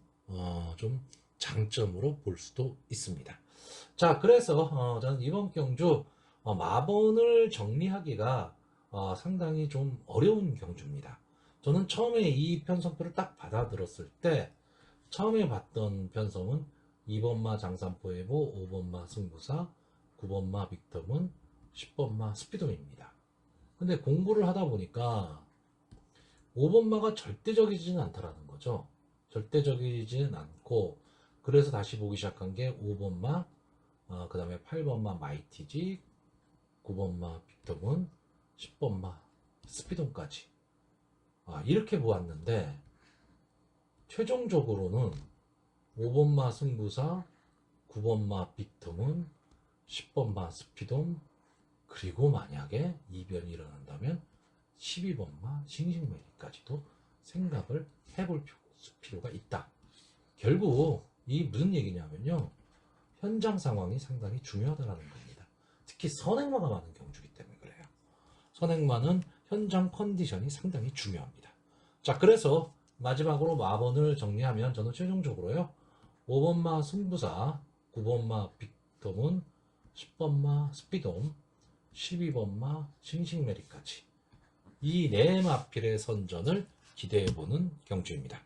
좀 장점으로 볼 수도 있습니다. 자, 그래서 저는 이번 경주 마번을 정리하기가 상당히 좀 어려운 경주입니다. 저는 처음에 이 편성표를 딱 받아들었을 때 처음에 봤던 편성은 2번마 장산포에보, 5번마 승부사, 9번마 빅텀은, 10번마 스피돔입니다. 근데 공부를 하다 보니까 5번마가 절대적이지는 않다라는 거죠. 절대적이지는 않고 그래서 다시 보기 시작한 게 5번마, 그 다음에 8번마 마이티지, 9번마 빅텀은, 10번마 스피돔까지 이렇게 보았는데 최종적으로는 5번마 승부사, 9번마 빅텀은, 10번마 스피돔, 그리고 만약에 이변이 일어난다면 12번마 싱싱메리까지도 생각을 해볼 필요가 있다. 결국 이 무슨 얘기냐면요. 현장 상황이 상당히 중요하다는 겁니다. 특히 선행마가 많은 경주기 때문에 그래요. 선행마는 현장 컨디션이 상당히 중요합니다. 자, 그래서 마지막으로 마번을 정리하면 저는 최종적으로요. 5번마 승부사, 9번마 빅돔은, 10번마 스피돔, 12번마 싱싱메리까지 이 네 마필의 선전을 기대해보는 경주입니다.